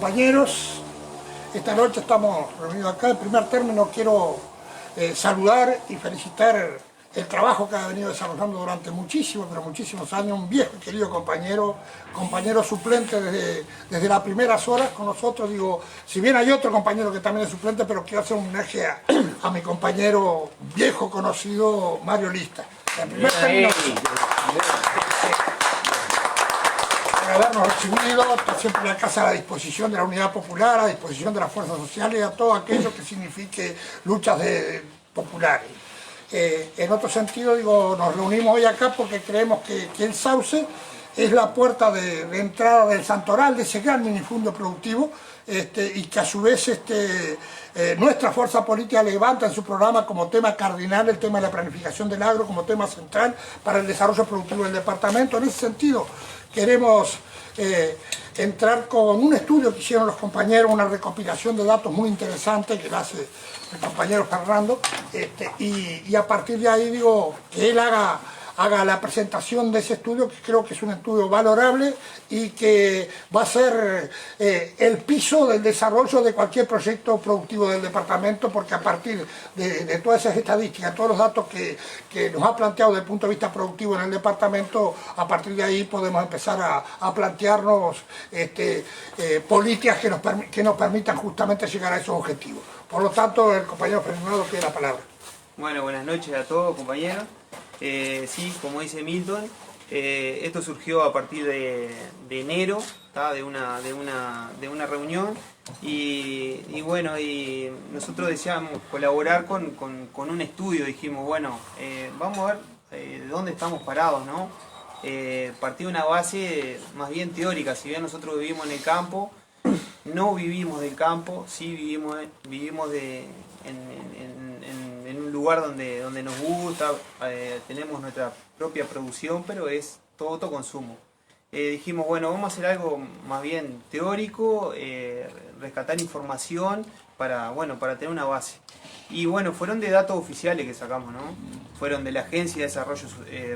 compañeros, esta noche estamos reunidos acá. En primer término quiero saludar y felicitar el trabajo que ha venido desarrollando durante muchísimos años, un viejo y querido compañero suplente desde las primeras horas con nosotros. Digo, si bien hay otro compañero que también es suplente, pero quiero hacer un homenaje a mi compañero viejo conocido, Mario Lista. En primer término, por habernos recibido, está siempre la casa a la disposición de la Unidad Popular, a disposición de las fuerzas sociales, a todo aquello que signifique luchas populares. En otro sentido, digo, nos reunimos hoy acá porque creemos que el Sauce es la puerta de entrada del Santoral, de ese gran minifundio productivo, y que a su vez nuestra fuerza política levanta en su programa como tema cardinal el tema de la planificación del agro, como tema central para el desarrollo productivo del departamento. En ese sentido, queremos entrar con un estudio que hicieron los compañeros, una recopilación de datos muy interesante que lo hace el compañero Fernando, y a partir de ahí digo que él haga la presentación de ese estudio, que creo que es un estudio valorable y que va a ser el piso del desarrollo de cualquier proyecto productivo del departamento, porque a partir de todas esas estadísticas, todos los datos que nos ha planteado desde el punto de vista productivo en el departamento, a partir de ahí podemos empezar a plantearnos políticas que nos permitan justamente llegar a esos objetivos. Por lo tanto, el compañero Fernando tiene la palabra. Bueno, buenas noches a todos, compañeros. Sí, como dice Milton, esto surgió a partir de enero, de una reunión, y bueno, y nosotros deseamos colaborar con un estudio. Dijimos, bueno, vamos a ver de dónde estamos parados, ¿no? Partir de una base más bien teórica. Si bien nosotros vivimos en el campo, no vivimos del campo, sí vivimos en un lugar donde nos gusta, tenemos nuestra propia producción, pero es todo autoconsumo. Dijimos, bueno, vamos a hacer algo más bien teórico, rescatar información para tener una base. Y bueno, fueron de datos oficiales que sacamos, ¿no? Fueron de la Agencia de Desarrollo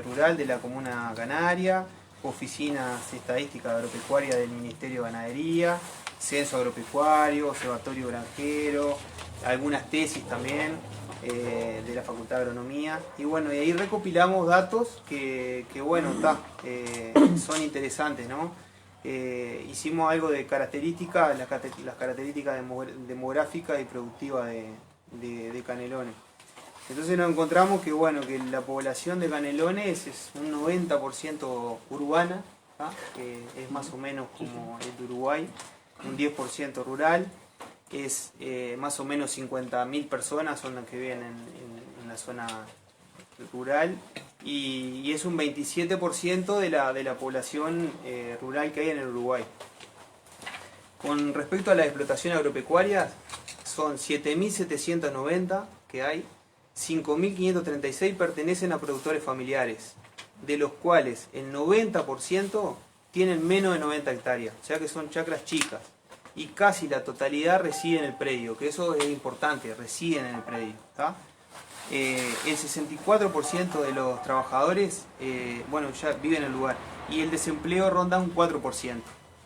Rural de la Comuna Canaria, Oficinas Estadísticas Agropecuarias del Ministerio de Ganadería, Censo Agropecuario, Observatorio Granjero, algunas tesis también de la Facultad de Agronomía. Y bueno, y ahí recopilamos datos que son interesantes, ¿no? Hicimos algo de características, las características demográficas y productivas de Canelones. Entonces nos encontramos que la población de Canelones es un 90% urbana, que es más o menos como el de Uruguay, un 10% rural, es más o menos 50.000 personas son las que viven en la zona rural, y es un 27% de la población rural que hay en el Uruguay. Con respecto a la explotación agropecuaria, son 7.790 que hay, 5.536 pertenecen a productores familiares, de los cuales el 90% tienen menos de 90 hectáreas, o sea que son chacras chicas, y casi la totalidad reside en el predio, que eso es importante, residen en el predio, ¿tá? El 64% de los trabajadores ya viven en el lugar, y el desempleo ronda un 4%,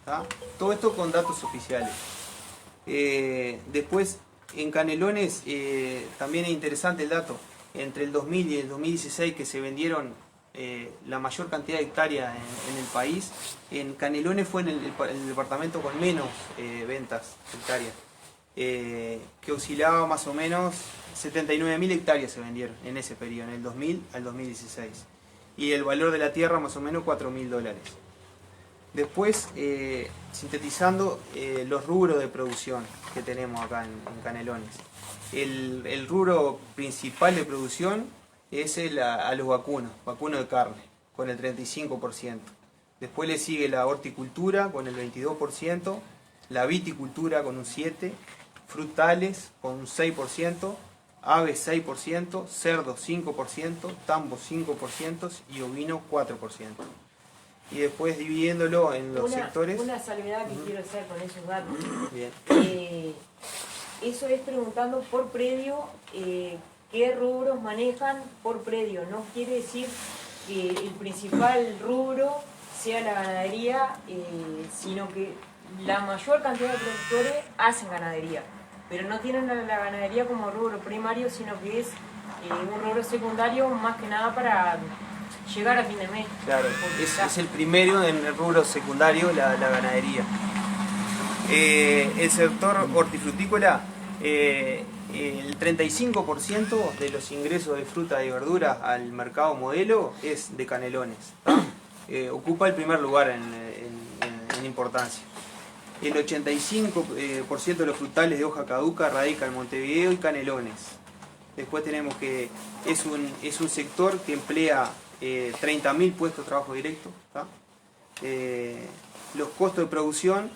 ¿tá? Todo esto con datos oficiales. Después, en Canelones también es interesante el dato, entre el 2000 y el 2016 que se vendieron la mayor cantidad de hectáreas en el país, en Canelones fue en el departamento con menos ventas hectáreas, que oscilaba más o menos 79.000 hectáreas se vendieron en ese periodo, en el 2000 al 2016, y el valor de la tierra más o menos $4.000. Después, sintetizando los rubros de producción que tenemos acá en Canelones, el rubro principal de producción es a los vacunos de carne, con el 35%. Después le sigue la horticultura con el 22%, la viticultura con un 7%, frutales con un 6%, aves 6%, cerdos 5%, tambos 5% y ovino 4%. Y después dividiéndolo en los sectores... Una salvedad que quiero hacer con esos datos. Bien. Eso es preguntando por predio, qué rubros manejan por predio. No quiere decir que el principal rubro sea la ganadería, sino que la mayor cantidad de productores hacen ganadería, pero no tienen la ganadería como rubro primario, sino que es un rubro secundario más que nada para llegar a fin de mes. Claro, es el primero en el rubro secundario, la ganadería. El sector hortifrutícola, el 35% de los ingresos de fruta y verdura al mercado modelo es de Canelones. Ocupa el primer lugar en importancia. El 85% de los frutales de hoja caduca radica en Montevideo y Canelones. Después tenemos que es un sector que emplea 30.000 puestos de trabajo directo. Los costos de producción,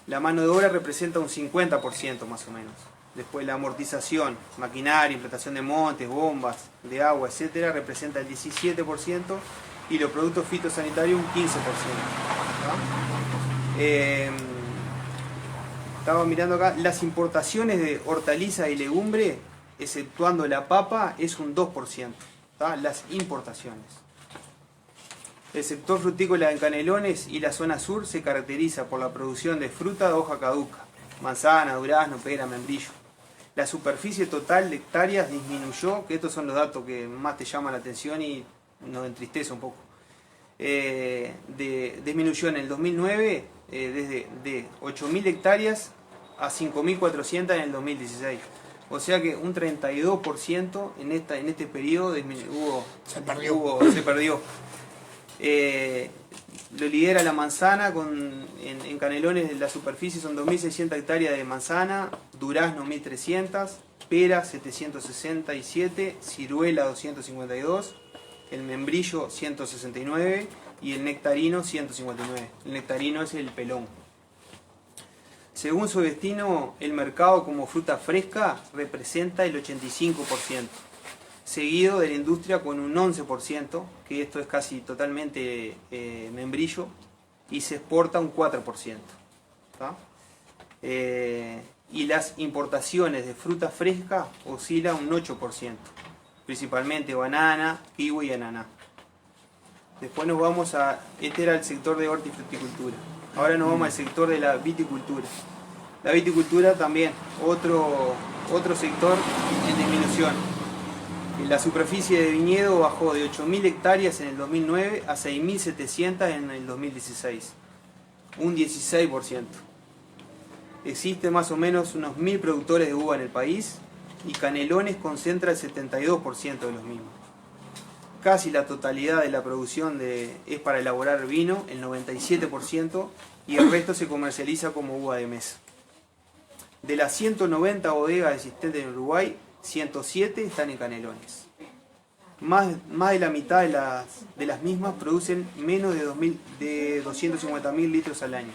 la mano de obra representa un 50% más o menos. Después la amortización, maquinaria, implantación de montes, bombas de agua, etcétera, representa el 17% y los productos fitosanitarios un 15%. Estaba mirando acá, las importaciones de hortalizas y legumbre, exceptuando la papa, es un 2%. Las importaciones. El sector frutícola en Canelones y la zona sur se caracteriza por la producción de fruta de hoja caduca, manzana, durazno, pera, membrillo. La superficie total de hectáreas disminuyó, que estos son los datos que más te llaman la atención y nos entristece un poco. Disminuyó en el 2009 desde de 8.000 hectáreas a 5.400 en el 2016. O sea que un 32% en este periodo se perdió. Lo lidera la manzana, en Canelones la superficie son 2.600 hectáreas de manzana, durazno 1.300, pera 767, ciruela 252, el membrillo 169 y el nectarino 159. El nectarino es el pelón. Según su destino, el mercado como fruta fresca representa el 85%. Seguido de la industria con un 11%, que esto es casi totalmente membrillo, y se exporta un 4%. Y las importaciones de fruta fresca oscilan un 8%, principalmente banana, kiwi y ananá. Después nos vamos este era el sector de hortifruticultura. Ahora nos vamos al sector de la viticultura. La viticultura también, otro sector en disminución. La superficie de viñedo bajó de 8.000 hectáreas en el 2009 a 6.700 en el 2016, un 16%. Existe más o menos unos 1.000 productores de uva en el país y Canelones concentra el 72% de los mismos. Casi la totalidad de la producción es para elaborar vino, el 97%, y el resto se comercializa como uva de mesa. De las 190 bodegas existentes en Uruguay, 107 están en Canelones. Más de la mitad de las mismas producen menos de 250.000 litros al año.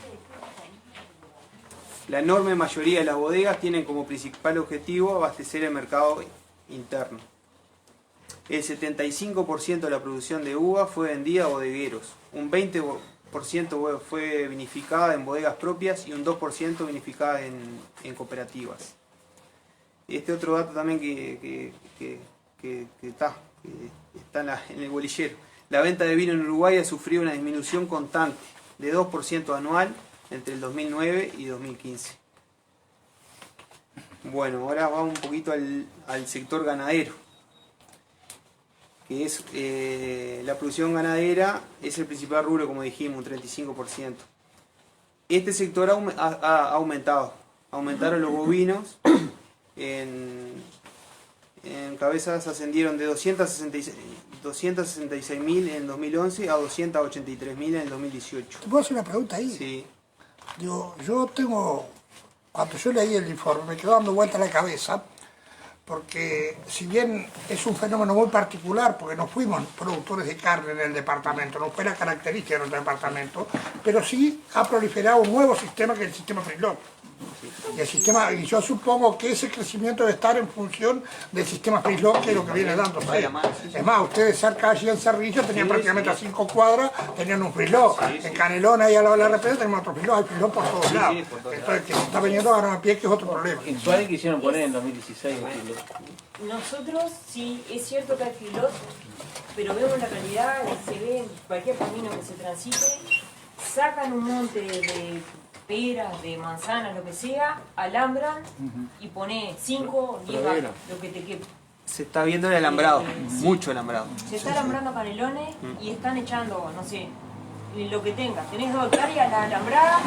La enorme mayoría de las bodegas tienen como principal objetivo abastecer el mercado interno. El 75% de la producción de uva fue vendida a bodegueros, un 20% fue vinificada en bodegas propias y un 2% vinificada en cooperativas. Este otro dato también que está en el bolillero. La venta de vino en Uruguay ha sufrido una disminución constante de 2% anual entre el 2009 y 2015. Bueno, ahora vamos un poquito al sector ganadero, que es la producción ganadera, es el principal rubro, como dijimos, un 35%. Este sector ha aumentado. Aumentaron los bovinos. En cabezas ascendieron de 266.000 en 2011 a 283.000 en el 2018. ¿Te puedo hacer una pregunta ahí? Sí. Digo, cuando yo leí el informe me quedó dando vuelta la cabeza, porque si bien es un fenómeno muy particular, porque no fuimos productores de carne en el departamento, no fue la característica de nuestro departamento, pero sí ha proliferado un nuevo sistema que es el sistema feedlot. Y yo supongo que ese crecimiento debe estar en función del sistema feedlot, que es lo que viene dándose. Es más, ustedes cerca allí en Cerrillo tenían prácticamente a 5 cuadras, tenían un feedlot. En Canelón, ahí al lado de la represa, tenemos otro feedlot, hay feedlot por todos lados. Entonces, que se está veniendo ahora a pie, que es otro problema. En Suárez quisieron poner en 2016 un feedlot. Nosotros sí, es cierto que hay feedlot, pero vemos la realidad, se ve en cualquier camino que se transite, sacan un monte de peras, de manzanas, lo que sea, alambran y pone 5, 10 vacas, lo que te quepa. Se está viendo el alambrado, Sí. mucho alambrado. Se está alambrando canelones y están echando, no sé, lo que tengas. Tenés 2 hectáreas, la alambrada,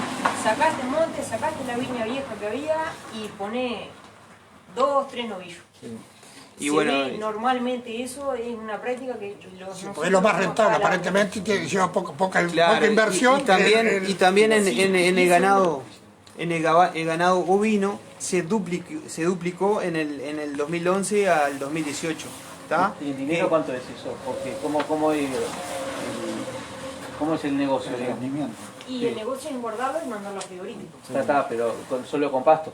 sacaste el monte, sacaste la viña vieja que había y poné 2, 3 novillos. Y Se bueno, ve normalmente eso es una práctica que Porque es lo más rentable, aparentemente, y lleva poca claro, inversión. y también en el ganado, el ganado ovino se duplicó en el 2011 al 2018. ¿Está? ¿Y el dinero cuánto es eso? Porque ¿cómo es el negocio? Digamos? Y el negocio es engordarlo y mandarlo a frigorífico. Está, pero solo con pasto.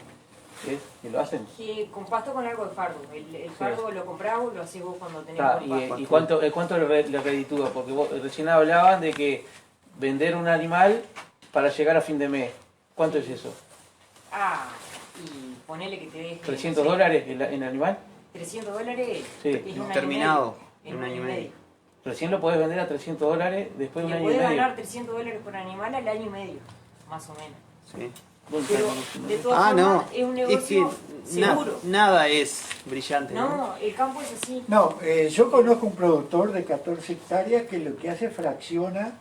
¿Sí? ¿Y lo hacen? Con pasto con algo de fardo. El fardo lo comprás vos, lo hacés vos cuando tenés Está, buen pasto. ¿y cuánto le reditúa? Porque vos recién hablaban de que vender un animal para llegar a fin de mes. ¿Cuánto es eso? Y ponele que te deje... ¿$300 en animal? $300 Sí. es un año Terminado, y medio. En un año y medio. Recién lo podés vender a $300 después de un año y Puedes medio. ganar $300 por animal al año y medio, más o menos. Sí. Pero de todas formas es un negocio seguro. Nada es brillante. No, el campo es así. No, yo conozco un productor de 14 hectáreas que lo que hace fracciona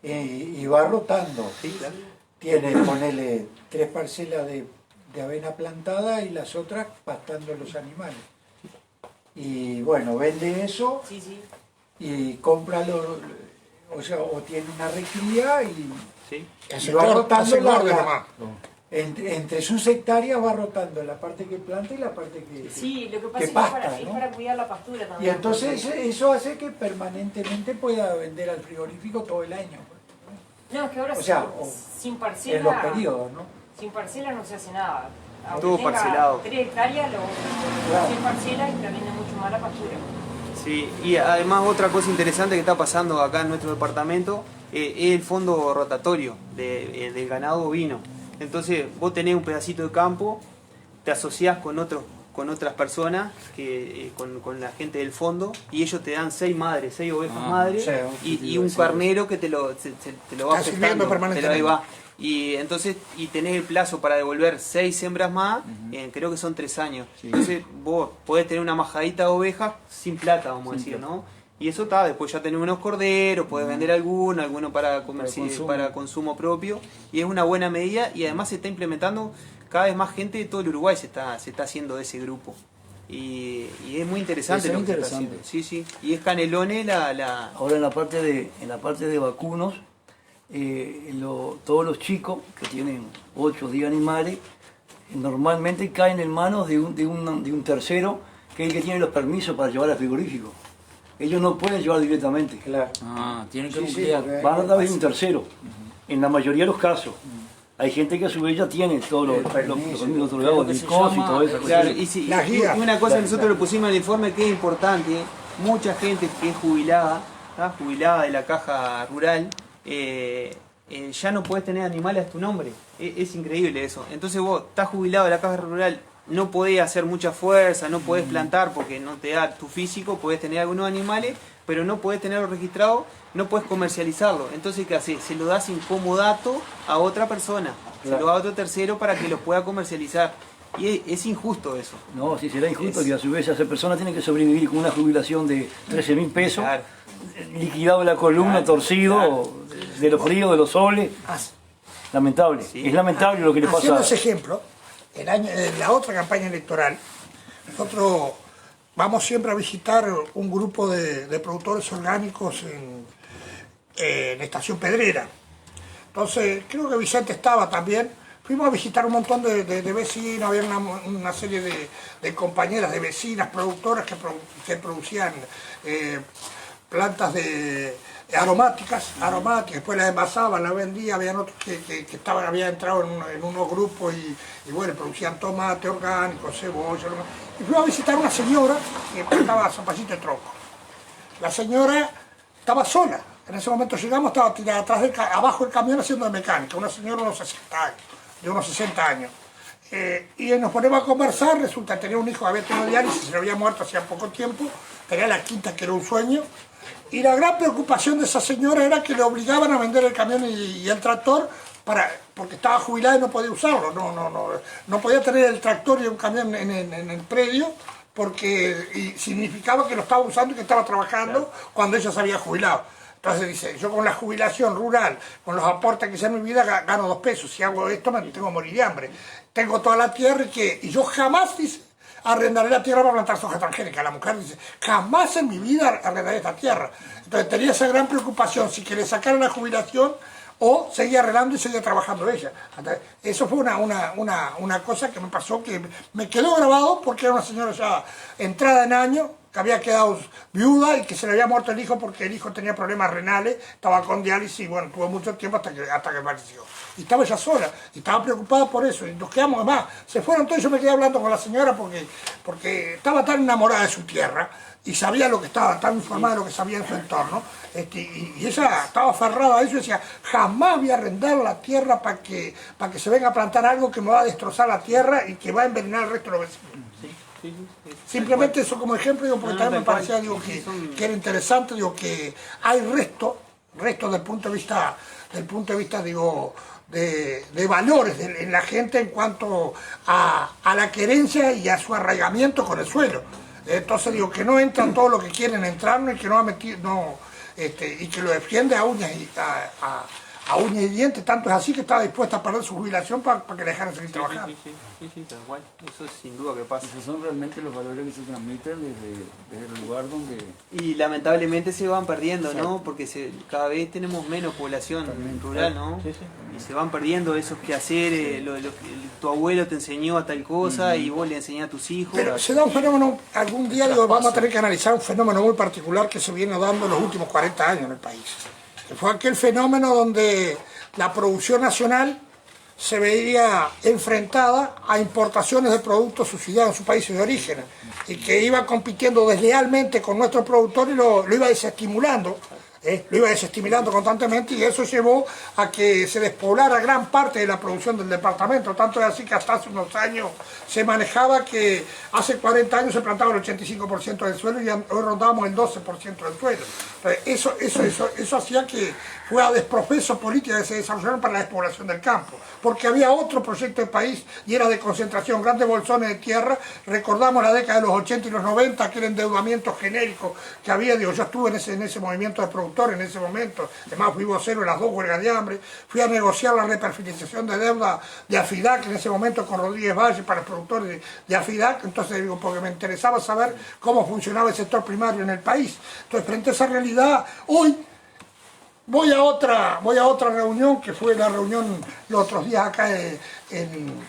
y va rotando. Sí, claro. Tiene, ponele 3 parcelas de avena plantada y las otras pastando los animales. Y bueno, vende eso Sí, sí. y compra o tiene una recría y Sí. va rotando Hace engorde nomás. entre sus hectáreas va rotando la parte que planta y la parte que Sí, lo que pasa que es que pasta, es ¿no? para cuidar la pastura Y también. entonces eso hace que permanentemente pueda vender al frigorífico todo el año. No, es que ahora O sea, sin En los parcela, periodos, ¿no? sin parcela no se hace nada. Aunque Todo tenga parcelado. 3 hectáreas, Claro. sin parcela y te vende mucho más la pastura. Sí, y además otra cosa interesante que está pasando acá en nuestro departamento es el fondo rotatorio del ganado ovino. Entonces vos tenés un pedacito de campo, te asociás con otras personas, con la gente del fondo, y ellos te dan 6 ovejas madres, y un carnero que te lo va Está sirviendo gestando, permanentemente. ahí va. Y entonces, tenés el plazo para devolver 6 hembras más, creo que son 3 años. Entonces vos podés tener una majadita de ovejas sin plata, vamos a decir, ¿no? Y eso está, después ya tenés unos corderos, podés vender alguno para consumo propio, y es una buena medida, y además se está implementando cada vez más gente de todo el Uruguay se está haciendo de ese grupo. Y es muy interesante Es lo que se está interesante. haciendo. Sí, sí. Y es Canelones Ahora en la parte de vacunos, todos los chicos que tienen 8 o 10 animales, normalmente caen en manos de un tercero, que es el que tiene los permisos para llevar al frigorífico. Ellos no pueden llevar directamente. Claro. Tienen que Sí, sí, cumplir. porque- Van a través de un tercero, en la mayoría de los casos. Hay gente que a su vez ya tiene todos los permisos otorgados, que el se COS y llama- todo eso. Claro, y La guía. una cosa que nosotros le pusimos en el informe que es importante, mucha gente que es jubilada, ¿tá? Jubilada de la caja rural, ya no podés tener animales a tu nombre. Es increíble eso. Entonces vos estás jubilado de la caja rural, no podés hacer mucha fuerza, no podés plantar porque no te da tu físico, podés tener algunos animales, pero no podés tenerlo registrado, no podés comercializarlo. Entonces, ¿qué haces? Se lo das en comodato a otra persona, se lo da a otro tercero para que lo pueda comercializar. Y es injusto eso. No, sí será injusto que a su vez esa persona tiene que sobrevivir con una jubilación de 13.000 pesos, Claro. liquidado la columna, torcido, de los fríos, de los soles. Lamentable. Sí. Es lamentable lo que le Haciendo pasa. ese ejemplo, en la otra campaña electoral, nosotros vamos siempre a visitar un grupo de productores orgánicos en Estación Pedrera. Entonces, creo que Vicente estaba también. Fuimos a visitar un montón de vecinos, había una serie de compañeras, de vecinas, productoras que producían plantas aromáticas, después las envasaban, las vendían, habían otros que habían entrado en unos grupos y bueno, producían tomate orgánico, cebolla. Y fuimos a visitar una señora que plantaba zapallito de tronco. La señora estaba sola, en ese momento llegamos, estaba tirada abajo del camión haciendo de mecánica, una señora de unos 60 años. Y nos ponemos a conversar, resulta que tenía un hijo que había tenido diálisis, se le había muerto hacía poco tiempo, tenía la quinta que era un sueño, y la gran preocupación de esa señora era que le obligaban a vender el camión y el tractor porque estaba jubilado y no podía usarlo, no podía tener el tractor y un camión en el predio, porque significaba que lo estaba usando y que estaba trabajando cuando ella se había jubilado. Entonces dice, yo con la jubilación rural, con los aportes que hice en mi vida, gano 2 pesos. Si hago esto, me tengo que morir de hambre. Tengo toda la tierra y yo jamás, dice, arrendaré la tierra para plantar soja transgénica. La mujer dice, jamás en mi vida arrendaré esta tierra. Entonces tenía esa gran preocupación, si que le sacaran la jubilación o seguía arreglando y seguía trabajando ella. Eso fue una cosa que me pasó, que me quedó grabado, porque era una señora ya entrada en años, que había quedado viuda y que se le había muerto el hijo porque el hijo tenía problemas renales, estaba con diálisis y bueno, tuvo mucho tiempo hasta que falleció. Y estaba ella sola, y estaba preocupada por eso, y nos quedamos, además, se fueron todos y yo me quedé hablando con la señora porque estaba tan enamorada de su tierra, y sabía lo que estaba, tan informada de lo que sabía en su entorno, y ella estaba aferrada a eso y decía, jamás voy a arrendar la tierra para que se venga a plantar algo que me va a destrozar la tierra y que va a envenenar al resto de los vecinos. Simplemente eso como ejemplo, digo, porque también me parecía, digo, que era interesante, digo, que hay restos del punto de vista, digo, de valores en la gente en cuanto a la querencia y a su arraigamiento con el suelo. Entonces digo, que no entran todo lo que quieren entrarnos y que no ha metido, y que lo defiende a uñas y dientes, tanto es así que estaba dispuesta a perder su jubilación para que le dejaran seguir trabajando. Sí, tal cual. Eso es sin duda que pasa. Esos son realmente los valores que se transmiten desde el lugar donde... Y lamentablemente se van perdiendo, ¿no? Porque cada vez tenemos menos población rural, ¿no? Y se van perdiendo esos quehaceres, tu abuelo te enseñó a tal cosa y vos le enseñás a tus hijos. Pero se da un fenómeno, algún día digo, vamos a tener que analizar un fenómeno muy particular que se viene dando en los últimos 40 años en el país. Fue aquel fenómeno donde la producción nacional se veía enfrentada a importaciones de productos subsidiados en sus países de origen y que iba compitiendo deslealmente con nuestros productores y lo iba desestimulando. Lo iba desestimulando constantemente y eso llevó a que se despoblara gran parte de la producción del departamento. Tanto es así que hasta hace unos años se manejaba que hace 40 años se plantaba el 85% del suelo y hoy rondábamos el 12% del suelo. Eso hacía que fuera desproceso política que se desarrollaron para la despoblación del campo, porque había otro proyecto de país y era de concentración, grandes bolsones de tierra. Recordamos la década de los 80 y los 90, aquel endeudamiento genérico que había. Digo, yo estuve en ese movimiento de productores en ese momento, además fui vocero en las 2 huelgas de hambre, fui a negociar la reperfilización de deuda de AFIDAC en ese momento con Rodríguez Valle para los productores de AFIDAC. Entonces digo, porque me interesaba saber cómo funcionaba el sector primario en el país. Entonces, frente a esa realidad, hoy voy a otra reunión, que fue la reunión los otros días acá en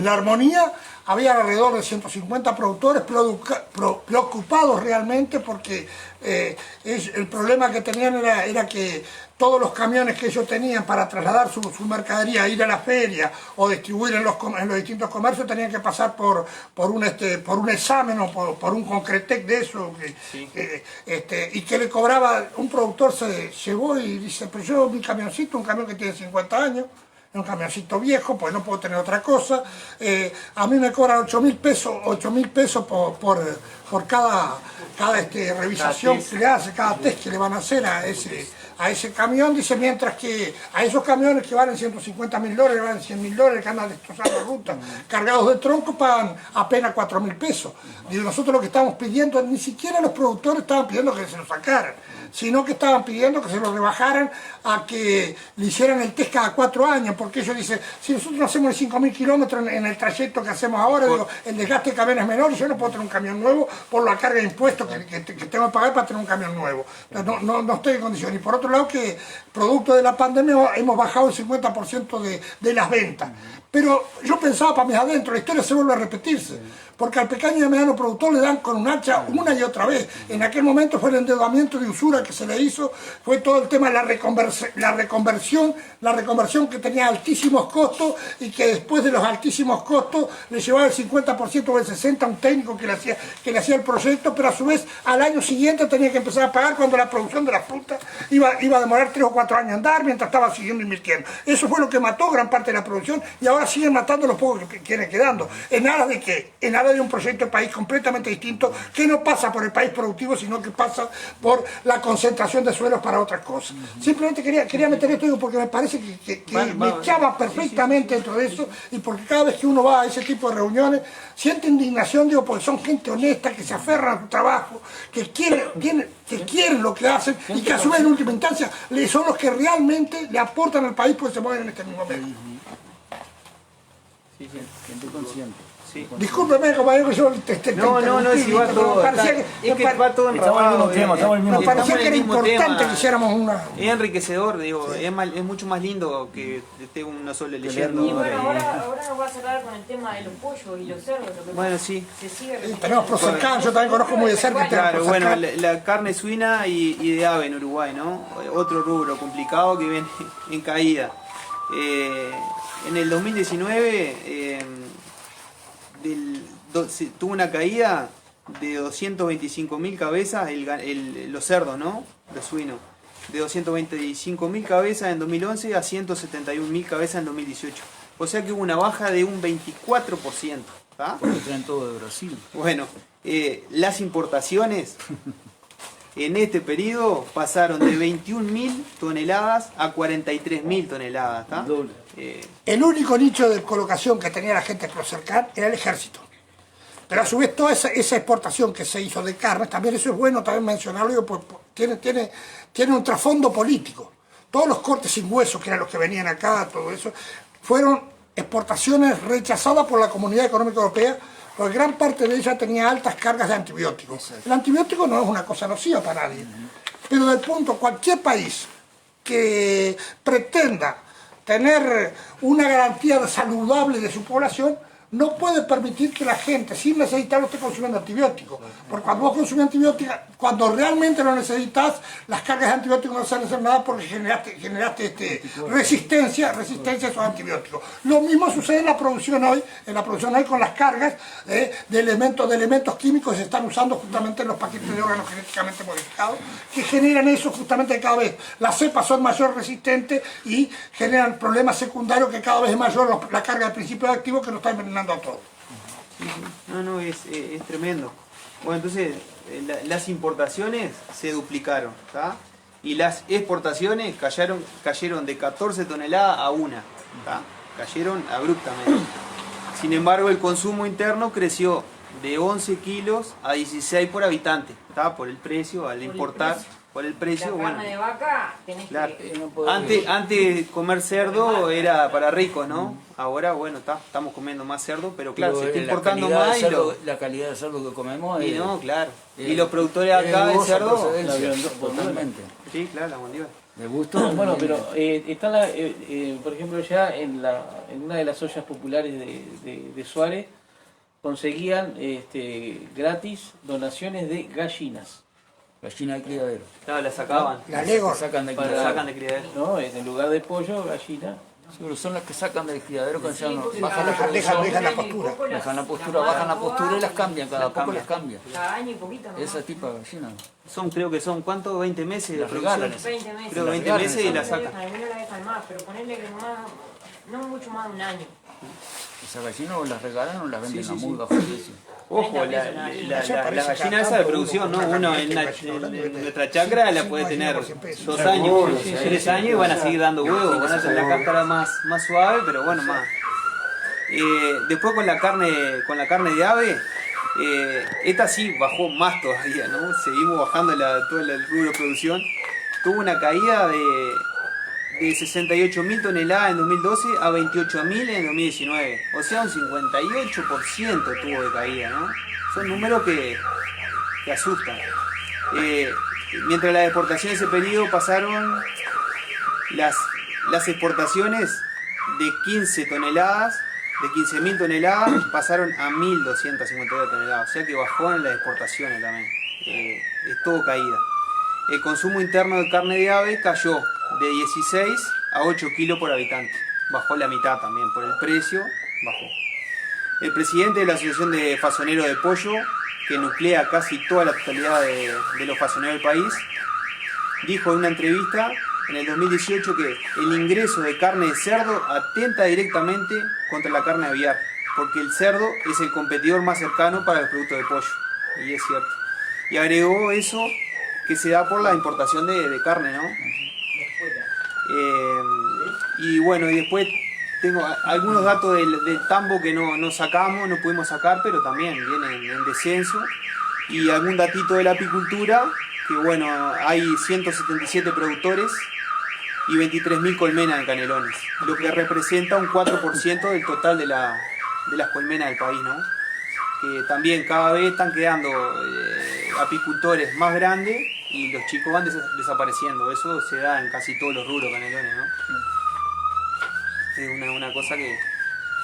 La Armonía. Había alrededor de 150 productores preocupados realmente porque el problema que tenían era que todos los camiones que ellos tenían para trasladar su mercadería, ir a la feria o distribuir en los distintos comercios, tenían que pasar por un examen o por un concretec de eso, y que le cobraba. Un productor se llevó y dice, pero yo mi camioncito, un camión que tiene 50 años, es un camioncito viejo, pues no puedo tener otra cosa. A mí me cobran 8.000 pesos por cada revisación que le hace, cada test que le van a hacer a ese camión. Dice, mientras que a esos camiones que valen $150.000, valen $100.000, que andan destrozando la ruta, cargados de tronco, pagan apenas 4.000 pesos. Y nosotros lo que estamos pidiendo, ni siquiera los productores estaban pidiendo que se lo sacaran, sino que estaban pidiendo que se lo rebajaran a que le hicieran el test cada 4 años, porque ellos dicen, si nosotros hacemos 5.000 kilómetros en el trayecto que hacemos ahora, digo, el desgaste de camión es menor y yo no puedo tener un camión nuevo por la carga de impuestos que tengo que pagar para tener un camión nuevo. Entonces, no estoy en condiciones. Y por otro lado, que producto de la pandemia hemos bajado el 50% de las ventas. Pero yo pensaba para mis adentro, la historia se vuelve a repetirse, porque al pequeño y mediano productor le dan con un hacha una y otra vez. En aquel momento fue el endeudamiento de usura que se le hizo, fue todo el tema de la reconversión que tenía altísimos costos y que después de los altísimos costos le llevaba el 50% o el 60% a un técnico que le hacía el proyecto, pero a su vez al año siguiente tenía que empezar a pagar cuando la producción de la fruta iba a demorar 3 o 4 años en andar mientras estaba siguiendo invirtiendo. Eso fue lo que mató gran parte de la producción y ahora siguen matando los pocos que quieren quedando. En aras de qué? En aras de un proyecto de país completamente distinto que no pasa por el país productivo, sino que pasa por la concentración de suelos para otras cosas. Simplemente quería meter esto, digo, porque me parece que me echaba perfectamente dentro de eso, y porque cada vez que uno va a ese tipo de reuniones siente indignación, digo, porque son gente honesta, que se aferran a su trabajo, que quieren lo que hacen, y que a su vez en última instancia son los que realmente le aportan al país porque se mueven en este mismo medio. Gente consciente. Sí. Discúlpeme, compañero, que yo No, si va todo. Es que va todo enrabado. Me parecía que era importante que hiciéramos una... Es enriquecedor, digo, es mucho más lindo que esté uno solo leyendo. Y bueno, ahora nos va a cerrar con el tema de los pollos y los cerdos. Lo que Bueno, pasa, sí. se sigue Tenemos Procercan, yo también conozco muy de cerca. Claro, bueno, la carne suina y de ave en Uruguay, ¿no? Otro rubro complicado que viene en caída. En el 2019 tuvo una caída de 225.000 cabezas los cerdos, ¿no? Los suinos. De 225.000 cabezas en 2011 a 171.000 cabezas en 2018. O sea que hubo una baja de un 24%. ¿Tá? Porque traen todo de Brasil. Bueno, las importaciones en este periodo pasaron de 21.000 toneladas a 43.000 toneladas. ¿Tá? Doble. El único nicho de colocación que tenía la gente de Procercan era el ejército. Pero a su vez toda esa exportación que se hizo de carnes, también eso es bueno también mencionarlo, pues tiene un trasfondo político. Todos los cortes sin hueso, que eran los que venían acá, todo eso, fueron exportaciones rechazadas por la Comunidad Económica Europea, porque gran parte de ella tenía altas cargas de antibióticos. El antibiótico no es una cosa nociva para nadie, pero del punto, cualquier país que pretenda tener una garantía saludable de su población, no puede permitir que la gente, sin necesitarlo, esté consumiendo antibióticos. Porque cuando vos consumís antibióticos, cuando realmente lo necesitas, las cargas de antibióticos no salen a hacer nada porque generaste resistencia a esos antibióticos. Lo mismo sucede en la producción hoy con las cargas de elementos químicos que se están usando justamente en los paquetes de órganos genéticamente modificados, que generan eso justamente cada vez. Las cepas son más resistentes y generan problemas secundarios que cada vez es mayor la carga de principios activos que nos está envenenando a todos. No, es tremendo. Bueno, entonces las importaciones se duplicaron, ¿tá? Y las exportaciones cayeron de 14 toneladas a 1, ¿tá? Cayeron abruptamente. Sin embargo, el consumo interno creció de 11 kilos a 16 por habitante, ¿tá? Por el precio, al importar. Por el precio, la carne de vaca tenés claro. que... Antes comer cerdo era para ricos, ¿no? Ahora, bueno, estamos comiendo más cerdo, pero claro, se está importando más. La calidad de cerdo que comemos y no, claro. Y los productores acá de cerdo... Totalmente. Sí, claro, la mandíbula. De gusto. Bueno, pero está por ejemplo, ya en una de las ollas populares de Suárez conseguían gratis donaciones de gallinas. Gallina de criadero. Claro, la sacaban. La Lego. Sacan de La criadero. sacan de criadero. ¿No? En lugar de pollo, gallina. Sí, pero son las que sacan del criadero que ya no porque bajan cada- la dejan producción. la postura. Dejan la postura, bajan la postura y las cambian, cada poco las cambian. Cada año y poquito, ¿no? Ese tipo de gallina. Creo que son, ¿cuánto? 20 meses de La regalan. producción. 20 meses. Creo La 20 regalan meses y la No sacan. la dejan más, pero ponerle que no mucho más de un año. Esas gallinas o las regalan o las venden Sí, a sí, muy sí. bajo precio. Ojo, 30 la pesos la gallina. gallina esa de producción, ¿no? Uno en nuestra chacra la puede tener 2 años, 3 años y van a seguir dando huevos, van a tener la cáscara más suave, pero bueno, más. Después con la carne de ave, esta sí bajó más todavía, ¿no? Seguimos bajando todo el rubro de producción. Tuvo una caída de 68.000 toneladas en 2012 a 28.000 en 2019. O sea, un 58% tuvo de caída, ¿no? Son números que asustan. Mientras las exportaciones de ese periodo pasaron, las exportaciones de 15 toneladas, de 15.000 toneladas, pasaron a 1.252 toneladas. O sea que bajó en las exportaciones también. Es todo caída. El consumo interno de carne de ave cayó de 16 a 8 kilos por habitante. Bajó la mitad también, por el precio bajó. El presidente de la Asociación de Fasoneros de Pollo, que nuclea casi toda la totalidad de los fasoneros del país, dijo en una entrevista en el 2018 que el ingreso de carne de cerdo atenta directamente contra la carne aviar, porque el cerdo es el competidor más cercano para los productos de pollo. Y es cierto. Y agregó eso que se da por la importación de carne, ¿no? Y bueno, y después tengo algunos datos del tambo que no sacamos, no pudimos sacar, pero también vienen en descenso. Y algún datito de la apicultura, que bueno, hay 177 productores y 23.000 colmenas de canelones, lo que representa un 4% del total de las colmenas del país, ¿no? Que también cada vez están quedando apicultores más grandes y los chicos van desapareciendo. Eso se da en casi todos los rubros canelones, ¿no? Es una cosa que...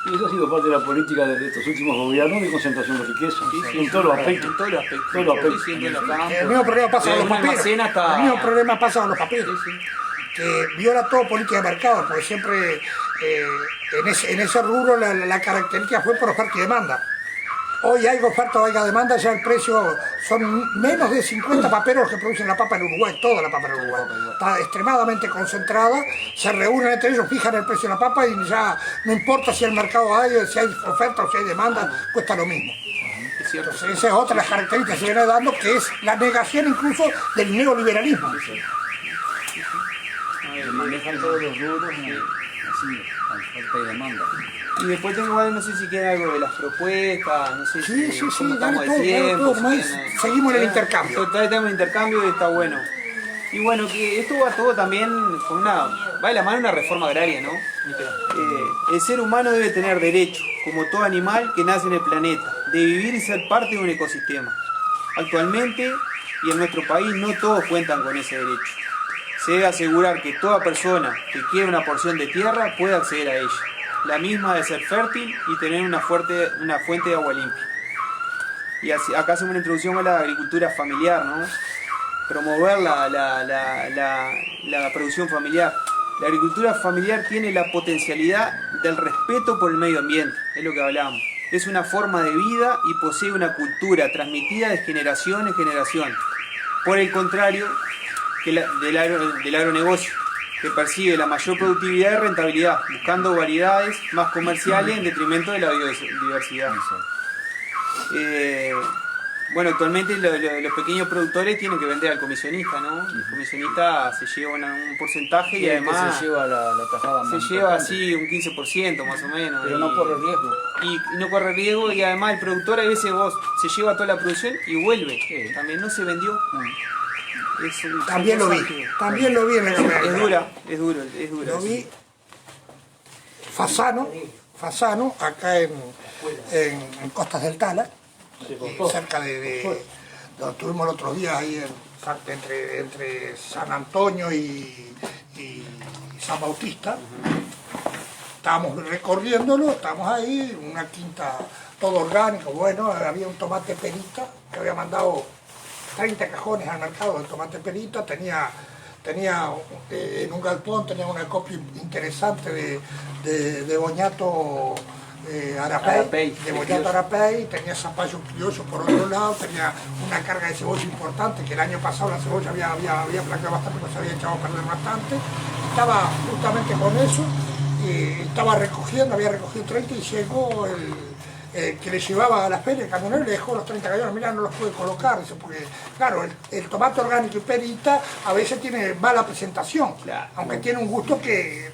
Y eso ha sido parte de la política de estos últimos gobiernos de concentración de riqueza, en todos los aspectos. En todos los aspectos. Todos los aspectos. Sí, en los campos. El mismo problema pasa con los Una papeles. almacén hasta- El mismo problema pasa con los papeles. Que viola todo política de mercado, porque siempre en ese rubro la característica fue por oferta y demanda. Hoy hay oferta o hay demanda, ya el precio son menos de 50 paperos los que producen la papa en Uruguay, toda la papa en Uruguay. Está extremadamente concentrada, se reúnen entre ellos, fijan el precio de la papa y ya no importa si el mercado hay, si hay oferta o si hay demanda, cuesta lo mismo. Es cierto. Entonces esa es otra de las características que se viene dando, que es la negación incluso del neoliberalismo. Manejan todos los rubros así, oferta y demanda. Y después tengo algo, no sé si queda algo de las propuestas, no sé Sí, cómo dale estamos de todo, tiempo. todo, más. Seguimos en el intercambio. Todavía tenemos el intercambio y está bueno. Y bueno, que esto va todo también con va de la mano una reforma agraria, ¿no? El ser humano debe tener derecho, como todo animal que nace en el planeta, de vivir y ser parte de un ecosistema. Actualmente, y en nuestro país, no todos cuentan con ese derecho. Se debe asegurar que toda persona que quiera una porción de tierra pueda acceder a ella. La misma debe ser fértil y tener una fuente de agua limpia. Y acá hacemos una introducción a la agricultura familiar, ¿no? Promover la producción familiar. La agricultura familiar tiene la potencialidad del respeto por el medio ambiente, es lo que hablábamos. Es una forma de vida y posee una cultura transmitida de generación en generación. Por el contrario, del agronegocio, que percibe la mayor productividad y rentabilidad, buscando variedades más comerciales en detrimento de la biodiversidad. Bueno, actualmente los pequeños productores tienen que vender al comisionista, ¿no? El comisionista se lleva un porcentaje y además se lleva la tajada más se lleva importante. así un 15% más o menos. Pero no corre riesgo. Y no corre riesgo y además el productor a veces se lleva toda la producción y vuelve. Sí. También no se vendió. También lo vi en la cámara. Es duro. Lo vi Fasano, acá en Costas del Tala, cerca de donde estuvimos el otro día, ahí entre San Antonio y San Bautista. Estábamos recorriéndolo, estábamos ahí, una quinta, todo orgánico, bueno, había un tomate perita que había mandado 30 cajones al mercado de tomate perita, tenía en un galpón tenía una copia interesante de boñato arapey, tenía zapallo criollo por otro lado, tenía una carga de cebolla importante, que el año pasado la cebolla había flaqueado bastante, pues se había echado a perder bastante. Estaba justamente con eso, estaba había recogido 30 y llegó que le llevaba a la feria, el camionero le dejó los 30 cañones, mirá, no los puede colocar, dice, porque claro, el tomate orgánico y perita a veces tiene mala presentación, Claro. aunque tiene un gusto que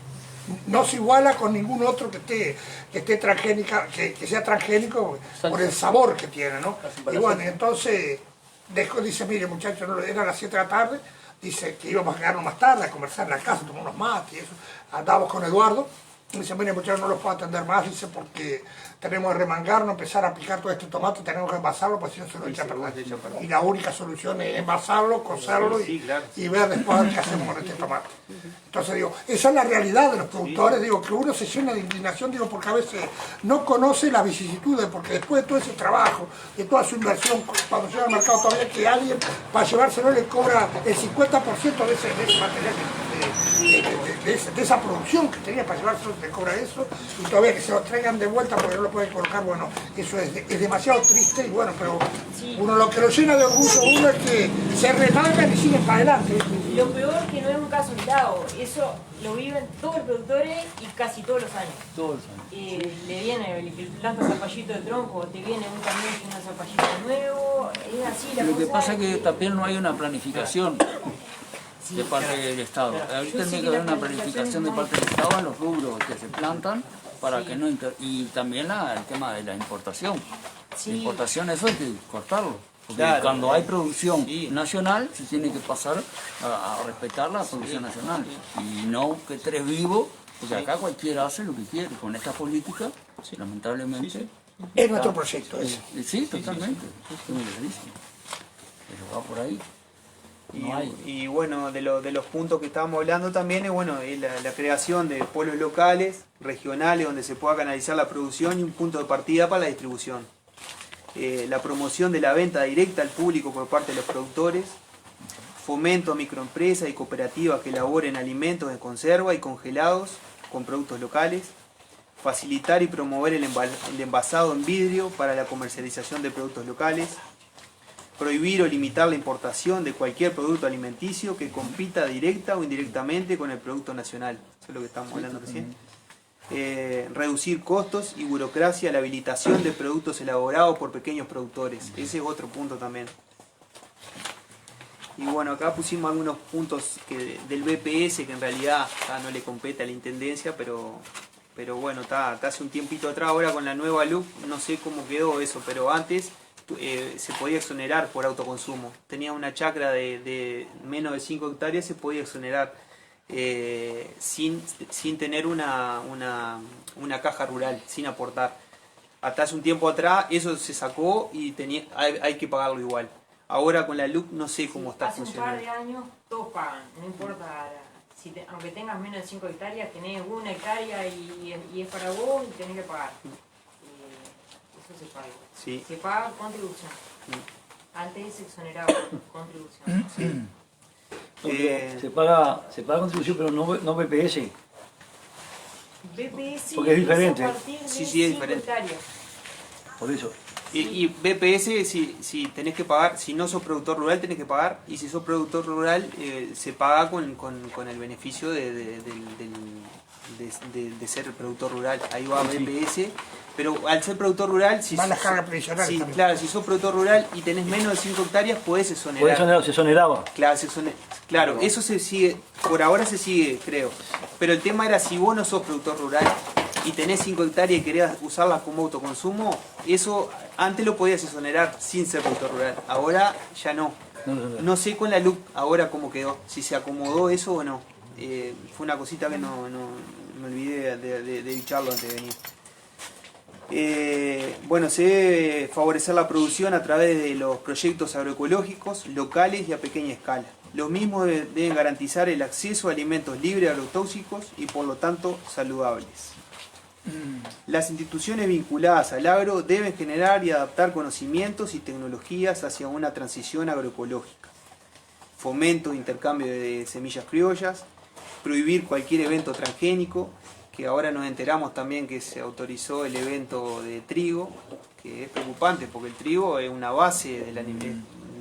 no se iguala con ningún otro que esté transgénica, que sea transgénico por el sabor que tiene, ¿no? Y bueno, entonces dice, mire muchachos, eran las 7 de la tarde, dice que íbamos a quedarnos más tarde a conversar en la casa, tomar unos mates y eso, andábamos con Eduardo. Dice, mire muchachos, no los puedo atender más, dice, porque tenemos que remangarnos, empezar a picar todo este tomate, tenemos que envasarlo, porque si no se lo echa a perder. Y la única solución es envasarlo, cocerlo y ver después qué hacemos con este tomate. Entonces digo, esa es la realidad de los productores, digo, que uno se llena de indignación, digo, porque a veces no conoce las vicisitudes, porque después de todo ese trabajo, de toda su inversión, cuando llega al mercado todavía que alguien para llevárselo le cobra el 50% de ese material de esa producción que tenía para llevárselo, le cobra eso, y todavía que se lo traigan de vuelta porque no lo pueden colocar, bueno, eso es demasiado triste, y bueno, pero uno lo que lo llena de orgullo uno es que se remangan y siguen para adelante. Lo peor que no es un caso aislado, eso lo viven todos los productores y casi todos los años. Todos los años. Le viene el que planta zapallito de tronco, te viene un camión con un zapallito nuevo, es así la Lo que cosa pasa es que también no hay una planificación de parte del Estado. Ahorita Yo sé tiene que que haber la una planificación planificación de es parte del Estado en los rubros que se plantan para Sí. que no y también el tema de la importación. Sí. La importación, eso hay que cortarlo. Porque Claro. cuando hay producción Sí. nacional, se tiene que pasar a respetar la producción nacional. Y no que tres vivos, porque acá cualquiera hace lo que quiere. Con esta política, lamentablemente. Es nuestro proyecto ese. Sí, totalmente. Es muy clarísimo. Pero va por ahí. No hay. Y bueno, de los puntos que estábamos hablando también es bueno, la creación de polos locales, regionales, donde se pueda canalizar la producción y un punto de partida para la distribución. La promoción de la venta directa al público por parte de los productores, fomento a microempresas y cooperativas que elaboren alimentos en conserva y congelados con productos locales, facilitar y promover el envasado en vidrio para la comercialización de productos locales, prohibir o limitar la importación de cualquier producto alimenticio que compita directa o indirectamente con el producto nacional. Eso es lo que estamos hablando recién. Reducir costos y burocracia a la habilitación de productos elaborados por pequeños productores. Ese es otro punto también. Y bueno, acá pusimos algunos puntos del BPS que en realidad no le compete a la Intendencia, pero bueno, está hace un tiempito atrás, ahora con la nueva LUC, no sé cómo quedó eso, pero antes se podía exonerar por autoconsumo. Tenía una chacra de menos de 5 hectáreas, se podía exonerar sin tener una caja rural, sin aportar. Hasta hace un tiempo atrás eso se sacó y hay que pagarlo igual. Ahora con la LUC no sé cómo está Hace funcionando. un par de años todos pagan, no importa, aunque tengas menos de 5 hectáreas, tenés 1 hectárea y es para vos y tenés que pagar. Eso se paga. Sí. Se paga contribución. Antes se exoneraba contribución. Se paga contribución, pero no BPS. BPS Porque es diferente. a partir de Sí, es 5 diferente. hectáreas. Por eso. Y BPS, si tenés que pagar, si no sos productor rural tenés que pagar, y si sos productor rural se paga con el beneficio de ser productor rural. Ahí va BPS, pero al ser productor rural, si Van las cargas previsionales sí, también. claro, si sos productor rural y tenés menos de 5 hectáreas, podés Por exonerar. eso se exoneraba. Claro, eso se sigue, por ahora se sigue, creo. Pero el tema era si vos no sos productor rural y tenés 5 hectáreas y querés usarlas como autoconsumo, eso antes lo podías exonerar sin ser productor rural. Ahora ya no. No sé con la LUC ahora cómo quedó, si se acomodó eso o no. Fue una cosita que no me olvidé de bicharlo antes de venir. Bueno, se debe favorecer la producción a través de los proyectos agroecológicos locales y a pequeña escala. Los mismos deben garantizar el acceso a alimentos libres de agrotóxicos y por lo tanto saludables. Las instituciones vinculadas al agro deben generar y adaptar conocimientos y tecnologías hacia una transición agroecológica. Fomento e intercambio de semillas criollas, prohibir cualquier evento transgénico, que ahora nos enteramos también que se autorizó el evento de trigo, que es preocupante porque el trigo es una base de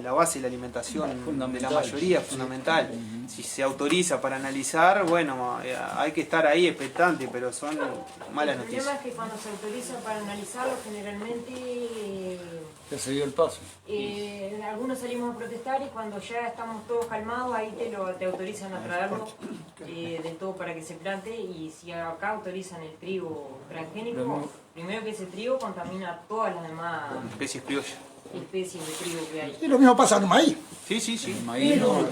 la base de la alimentación de la mayoría, fundamental. Si se autoriza para analizar, bueno, hay que estar ahí expectante, pero son malas El noticias. problema es que cuando se autoriza para analizarlo, generalmente Ya se dio el paso. algunos salimos a protestar y cuando ya estamos todos calmados, ahí te autorizan a traerlo del todo para que se plante. Y si acá autorizan el trigo transgénico, primero que ese trigo contamina todas las demás Especies criollas. especies de trigo que hay. Y lo mismo pasa con el maíz. Sí.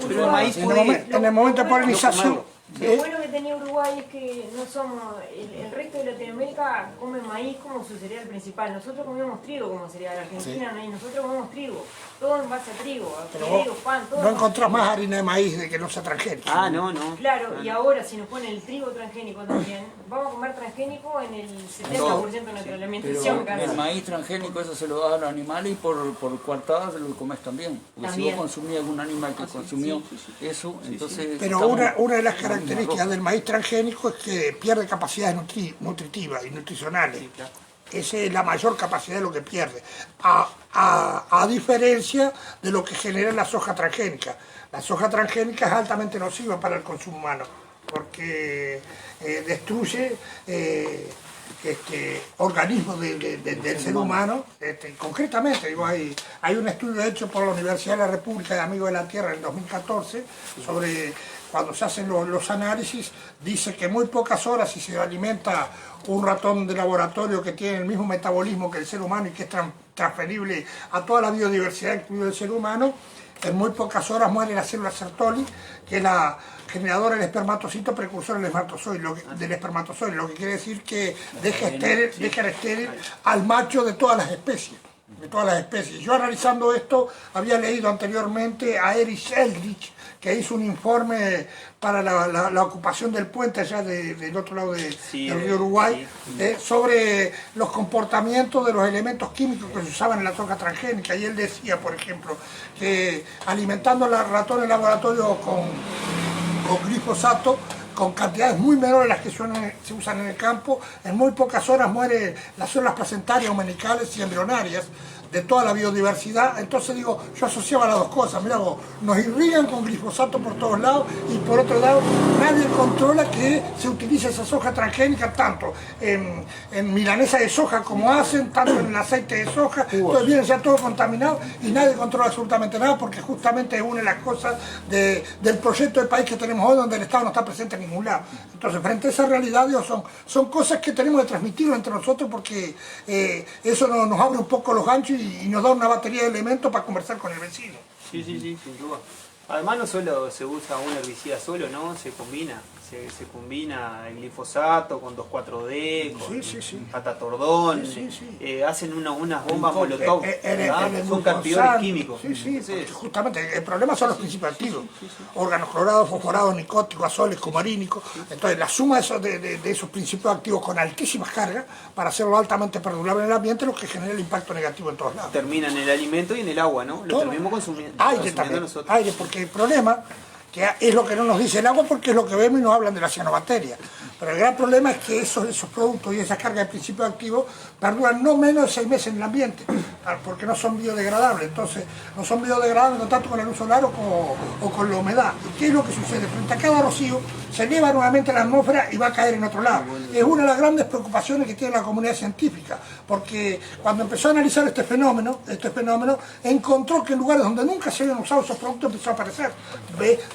Pero el maíz En el momento de polinización, Lo bueno que tenía Uruguay es que no somos, el resto de Latinoamérica come maíz como su cereal principal. Nosotros comemos trigo como cereal. Argentina no hay, nosotros comemos trigo. Todo en base a trigo, pero fideos, vos pan, todo. no encontrás más harina de maíz de que no sea transgénica. Ah, no. Claro, y ahora si nos ponen el trigo transgénico también, vamos a comer transgénico en el 70% de nuestra alimentación. Pero el maíz transgénico eso se lo das a los animales y por coartada se lo comes también. Porque También. si vos consumías algún animal que consumió eso, entonces... Pero estamos una de las en una características roja. del maíz transgénico es que pierde capacidades nutritivas y nutricionales. Sí, claro. Esa es la mayor capacidad de lo que pierde, a diferencia de lo que genera la soja transgénica. La soja transgénica es altamente nociva para el consumo humano, porque destruye organismos del ser humano. Concretamente, digo, hay un estudio hecho por la Universidad de la República de Amigos de la Tierra en el 2014 sobre cuando se hacen los análisis, dice que muy pocas horas, si se alimenta un ratón de laboratorio que tiene el mismo metabolismo que el ser humano y que es transferible a toda la biodiversidad, incluido el ser humano, en muy pocas horas muere la célula Sertoli, que es la generadora del espermatocito precursor del espermatozoide, lo que quiere decir que deja estéril al macho de todas las especies. Yo, analizando esto, había leído anteriormente a Erich Eldritch, que hizo un informe para la ocupación del puente allá del otro lado del río Uruguay, sobre los comportamientos de los elementos químicos que se usaban en la soja transgénica, y él decía, por ejemplo, que alimentando a los ratones en laboratorio con glifosato, con cantidades muy menores a las que se usan en el campo, en muy pocas horas mueren las células placentarias, umenicales y embrionarias de toda la biodiversidad. Entonces digo, yo asociaba las dos cosas, mirá vos, nos irrigan con glifosato por todos lados y por otro lado nadie controla que se utilice esa soja transgénica tanto en milanesa de soja como hacen, tanto en el aceite de soja, entonces viene ya todo contaminado y nadie controla absolutamente nada, porque justamente es una de las cosas del proyecto de país que tenemos hoy, donde el Estado no está presente en ningún lado. Entonces, frente a esa realidad, digo, son cosas que tenemos que transmitirlo entre nosotros, porque eso nos abre un poco los ganchos y nos da una batería de elementos para conversar con el vecino. Sí, sin duda. Además no solo se usa un herbicida solo, ¿no? Se combina el glifosato con 2,4-D, con catatordón, hacen unas bombas molotov, son carpidores químicos. Justamente, el problema son los principios activos, órganos clorados, fosforados, nicóticos, azoles, cumarínicos. Entonces la suma de esos principios activos con altísimas cargas, para hacerlo altamente perdurable en el ambiente, es lo que genera el impacto negativo en todos lados. Termina en el alimento y en el agua, ¿no? Lo terminamos consumiendo. Aire, porque el problema, que es lo que no nos dice el agua, porque es lo que vemos y nos hablan de la cianobacteria. Pero el gran problema es que esos productos y esas cargas de principios activos perduran no menos de 6 meses en el ambiente, porque no son biodegradables. Entonces, no son biodegradables no tanto con la luz solar o con la humedad. ¿Y qué es lo que sucede? Frente a cada rocío se eleva nuevamente a la atmósfera y va a caer en otro lado. Es una de las grandes preocupaciones que tiene la comunidad científica, porque cuando empezó a analizar este fenómeno encontró que en lugares donde nunca se habían usado esos productos empezó a aparecer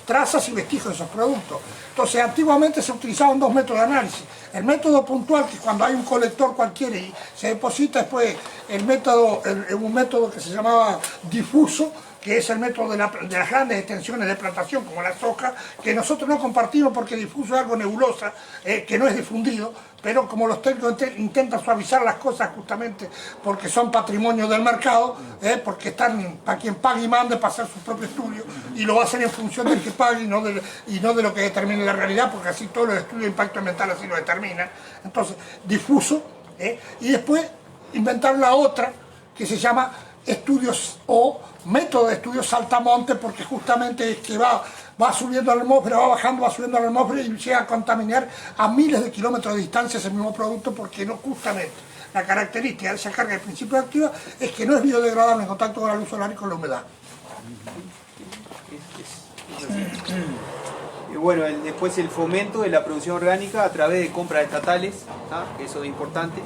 trazas y vestigios de esos productos. Entonces, antiguamente se utilizaban 2 métodos de análisis. El método puntual, que cuando hay un colector cualquiera y se deposita, después un método que se llamaba difuso, que es el método de las grandes extensiones de plantación, como la soja, que nosotros no compartimos porque difuso es algo nebulosa, que no es difundido, pero como los técnicos intentan suavizar las cosas justamente porque son patrimonio del mercado, porque están para quien pague y mande para hacer su propio estudio, y lo va a hacer en función del que pague y no de lo que determine la realidad, porque así todos los estudios de impacto ambiental así lo determinan. Entonces, difuso, y después inventaron la otra que se llama estudios o método de estudios saltamonte, porque justamente es que va subiendo a la atmósfera, va bajando, va subiendo a la atmósfera y llega a contaminar a miles de kilómetros de distancia ese mismo producto, porque no, justamente la característica de esa carga de principio activa es que no es biodegradable en contacto con la luz solar y con la humedad. Y bueno, después el fomento de la producción orgánica a través de compras estatales, eso es importante.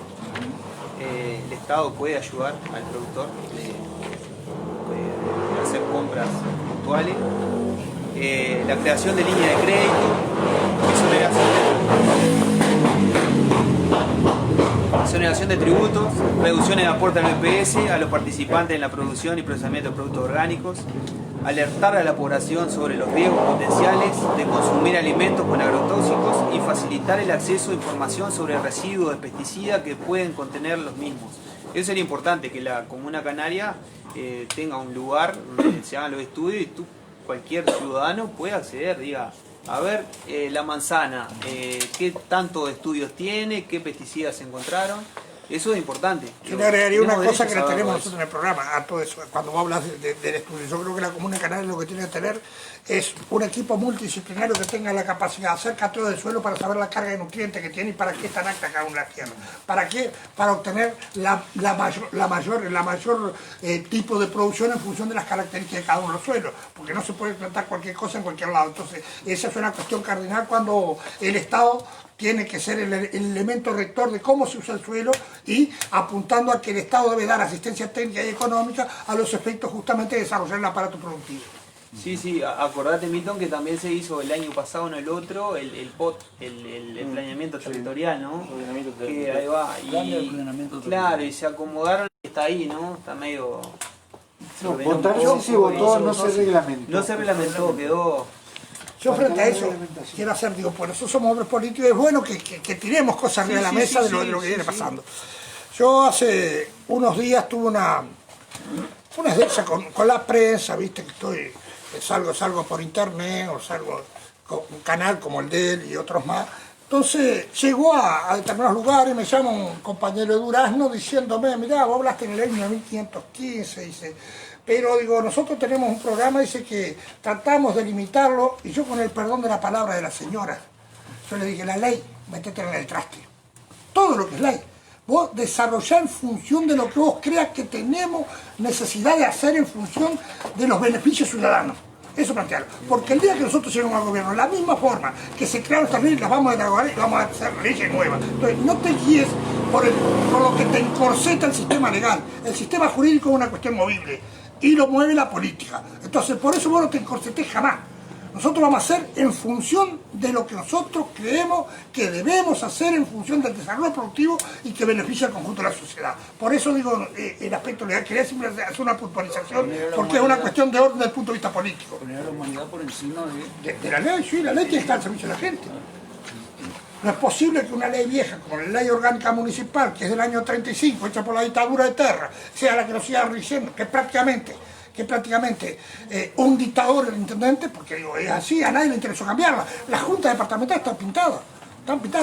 El Estado puede ayudar al productor, puede hacer compras puntuales. La creación de líneas de crédito, exoneración de tributos, reducciones de aporte al BPS a los participantes en la producción y procesamiento de productos orgánicos, alertar a la población sobre los riesgos potenciales de consumir alimentos con agrotóxicos y facilitar el acceso a información sobre residuos de pesticidas que pueden contener los mismos. Eso sería importante, que la Comuna Canaria tenga un lugar donde se hagan los estudios y cualquier ciudadano pueda acceder, diga, a ver, la manzana, qué tantos estudios tiene, qué pesticidas se encontraron, Eso es importante. Yo le agregaría una Tenemos cosa que derecho no a tenemos saberlo nosotros en el programa, a todo eso, cuando vos hablas del estudio. Yo creo que la Comuna de Canales lo que tiene que tener es un equipo multidisciplinario que tenga la capacidad de hacer cateo del suelo para saber la carga de nutrientes que tiene y para qué están aptas cada una de las tierras. ¿Para qué? Para obtener la mayor tipo de producción en función de las características de cada uno de los suelos, porque no se puede plantar cualquier cosa en cualquier lado. Entonces, esa es una cuestión cardinal cuando el Estado tiene que ser el elemento rector de cómo se usa el suelo y apuntando a que el Estado debe dar asistencia técnica y económica a los efectos justamente de desarrollar el aparato productivo. Sí, acordate, Milton, que también se hizo el año pasado, no el otro, el POT, el planeamiento territorial, ¿no? Que ahí va. Plan de planeamiento Claro, y se acomodaron y está ahí, ¿no? Está medio... No, votar sí se votó, no se reglamentó. No se reglamentó, quedó... Yo frente a eso quiero hacer, digo, por eso somos hombres políticos, es bueno que tiremos cosas arriba de la mesa de lo que viene pasando. Yo hace unos días tuve una de esas con la prensa, viste que salgo por internet o salgo con un canal como el de él y otros más. Entonces llegó a determinados lugares, me llama un compañero de Durazno diciéndome, mirá, vos hablaste en el año 1515, dice, pero digo, nosotros tenemos un programa, dice que tratamos de limitarlo, y yo con el perdón de la palabra de la señora, yo le dije, la ley, métetela en el traste. Todo lo que es ley. Vos desarrollá en función de lo que vos creas que tenemos necesidad de hacer en función de los beneficios ciudadanos. Eso plantearlo. Porque el día que nosotros lleguemos al gobierno, la misma forma que se crearon estas leyes, las vamos a derogar y vamos a hacer leyes nuevas. Entonces, no te guíes por lo que te encorseta el sistema legal. El sistema jurídico es una cuestión movible y lo mueve la política. Entonces, por eso vos no te encorsetés jamás. Nosotros vamos a hacer en función de lo que nosotros creemos que debemos hacer en función del desarrollo productivo y que beneficia al conjunto de la sociedad. Por eso digo el aspecto legal. Quería simplemente hacer una puntualización porque es una cuestión de orden desde el punto de vista político. Poner a la humanidad por encima De la ley, sí, la ley tiene que estar al servicio de la gente. No es posible que una ley vieja, como la ley orgánica municipal, que es del año 35, hecha por la dictadura de Terra, sea la que nos siga rigiendo, que prácticamente un dictador el intendente, porque digo, es así, a nadie le interesó cambiarla. La Junta Departamental está pintada,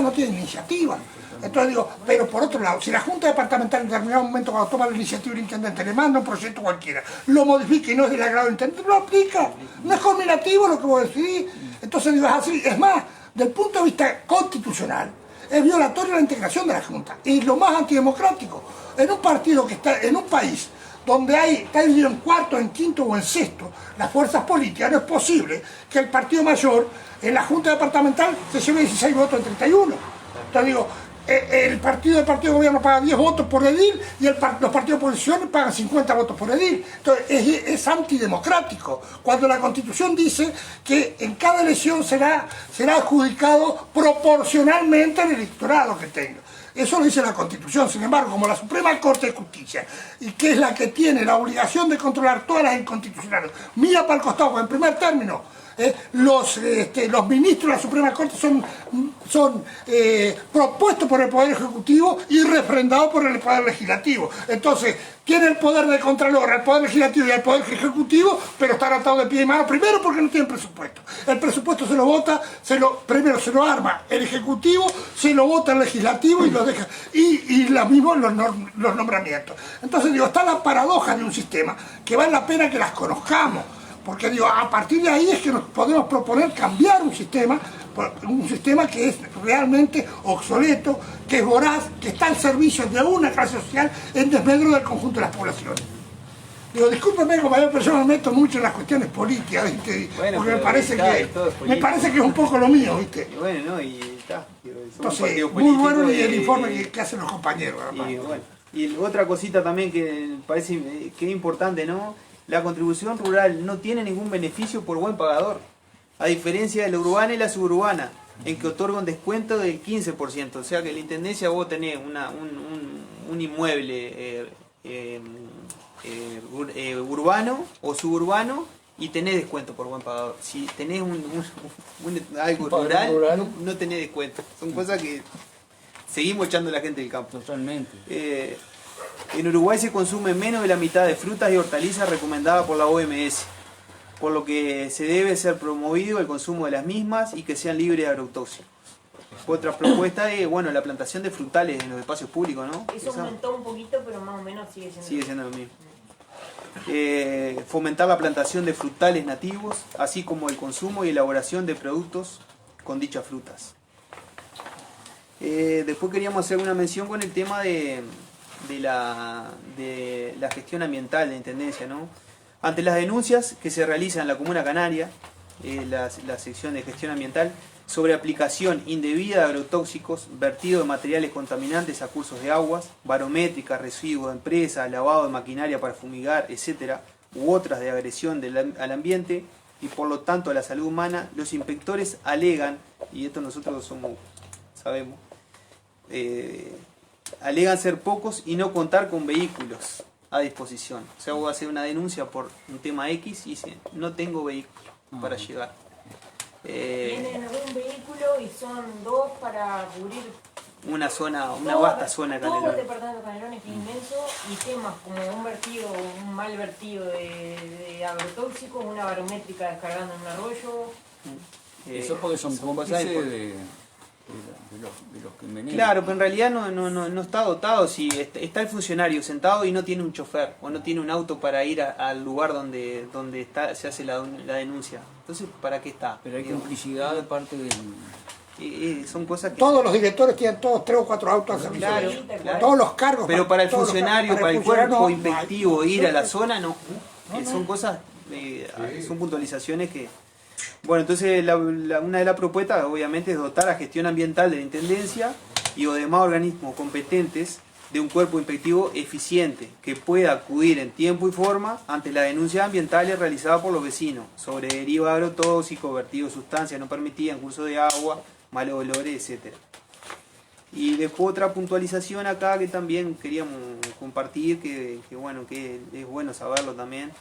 no tiene iniciativa. Entonces digo, pero por otro lado, si la Junta Departamental en determinado momento cuando toma la iniciativa del intendente le manda un proyecto cualquiera, lo modifica y no es del agrado del intendente, lo aplica. No es combinativo lo que vos decidís. Entonces digo, es así. Es más, del punto de vista constitucional, es violatorio la integración de la Junta. Y lo más antidemocrático, en un partido que está, en un país donde está dividido en cuarto, en quinto o en sexto las fuerzas políticas, no es posible que el partido mayor en la Junta Departamental se lleve 16 votos en 31. Entonces digo, el partido de gobierno paga 10 votos por edil y los partidos de oposición pagan 50 votos por edil. Entonces es antidemocrático. Cuando la Constitución dice que en cada elección será adjudicado proporcionalmente al electorado que tenga. Eso lo dice la Constitución. Sin embargo, como la Suprema Corte de Justicia, y que es la que tiene la obligación de controlar todas las inconstitucionales, mira para el costado, porque en primer término, los ministros de la Suprema Corte son propuestos por el Poder Ejecutivo y refrendados por el Poder Legislativo. Entonces, tiene el poder de Contralor, el Poder Legislativo y el Poder Ejecutivo, pero están atados de pie y mano, primero porque no tienen presupuesto. El presupuesto se lo vota, primero se lo arma el Ejecutivo, se lo vota el Legislativo y lo deja, y lo mismo los nombramientos. Entonces digo, está la paradoja de un sistema que vale la pena que las conozcamos. Porque digo, a partir de ahí es que nos podemos proponer cambiar un sistema que es realmente obsoleto, que es voraz, que está al servicio de una clase social en desmedro del conjunto de las poblaciones. Digo, discúlpeme, compañero, pero yo me meto mucho en las cuestiones políticas, ¿viste? Bueno, porque me parece que es un poco lo mío, ¿viste? Y bueno, ¿no? Y está. Entonces, muy bueno el informe que hacen los compañeros. Y otra cosita también que parece que es importante, ¿no? La contribución rural no tiene ningún beneficio por buen pagador, a diferencia de la urbana y la suburbana, en que otorga un descuento del 15%. O sea que la intendencia vos tenés un inmueble urbano o suburbano y tenés descuento por buen pagador. Si tenés algo rural, no tenés descuento. Son cosas que seguimos echando a la gente del campo. Totalmente. En Uruguay se consume menos de la mitad de frutas y hortalizas recomendadas por la OMS, por lo que se debe ser promovido el consumo de las mismas y que sean libres de agrotóxicos. otra propuesta es, bueno, la plantación de frutales en los espacios públicos, ¿no? Eso Esa aumentó un poquito, pero más o menos sigue siendo. sigue siendo lo mismo. Fomentar la plantación de frutales nativos, así como el consumo y elaboración de productos con dichas frutas. Después queríamos hacer una mención con el tema de la gestión ambiental de la Intendencia, ¿no? Ante las denuncias que se realizan en la Comuna Canaria, la sección de gestión ambiental, sobre aplicación indebida de agrotóxicos, vertido de materiales contaminantes a cursos de aguas, barométricas, residuos de empresas, lavado de maquinaria para fumigar, etcétera, u otras de agresión al ambiente y por lo tanto a la salud humana, los inspectores alegan, y esto nosotros sabemos, alegan ser pocos y no contar con vehículos a disposición. O sea, vos hacer una denuncia por un tema X y dicen, no tengo vehículo para llegar. Tienen algún vehículo y son 2 para cubrir Una todo- vasta zona de todo el Canelones. departamento de Canelones, que es inmenso, y temas como un mal vertido de agrotóxicos, una barométrica descargando en un arroyo. Eso porque son cosas cómplices importantes. de los que venían. Claro, pero en realidad no está dotado. Si está el funcionario sentado y no tiene un chofer o no tiene un auto para ir al lugar donde se hace la denuncia. Entonces, ¿para qué está? Pero hay Digo, complicidad de parte del... son cosas que... Todos los directores tienen todos 3 o 4 autos al servicio. Claro, claro. Todos los cargos. Pero para el todos los funcionario, cargos, para el funcionario cuerpo no, inspectivo, no hay. ir a la zona, no. Son cosas, son puntualizaciones que... Bueno, entonces una de las propuestas obviamente es dotar a gestión ambiental de la Intendencia y o demás organismos competentes de un cuerpo inspectivo eficiente que pueda acudir en tiempo y forma ante las denuncias ambientales realizadas por los vecinos sobre deriva agrotóxicos, vertido de sustancias no permitidas en curso de agua, malos olores, etc. Y después otra puntualización acá que también queríamos compartir, que bueno, que es bueno saberlo también.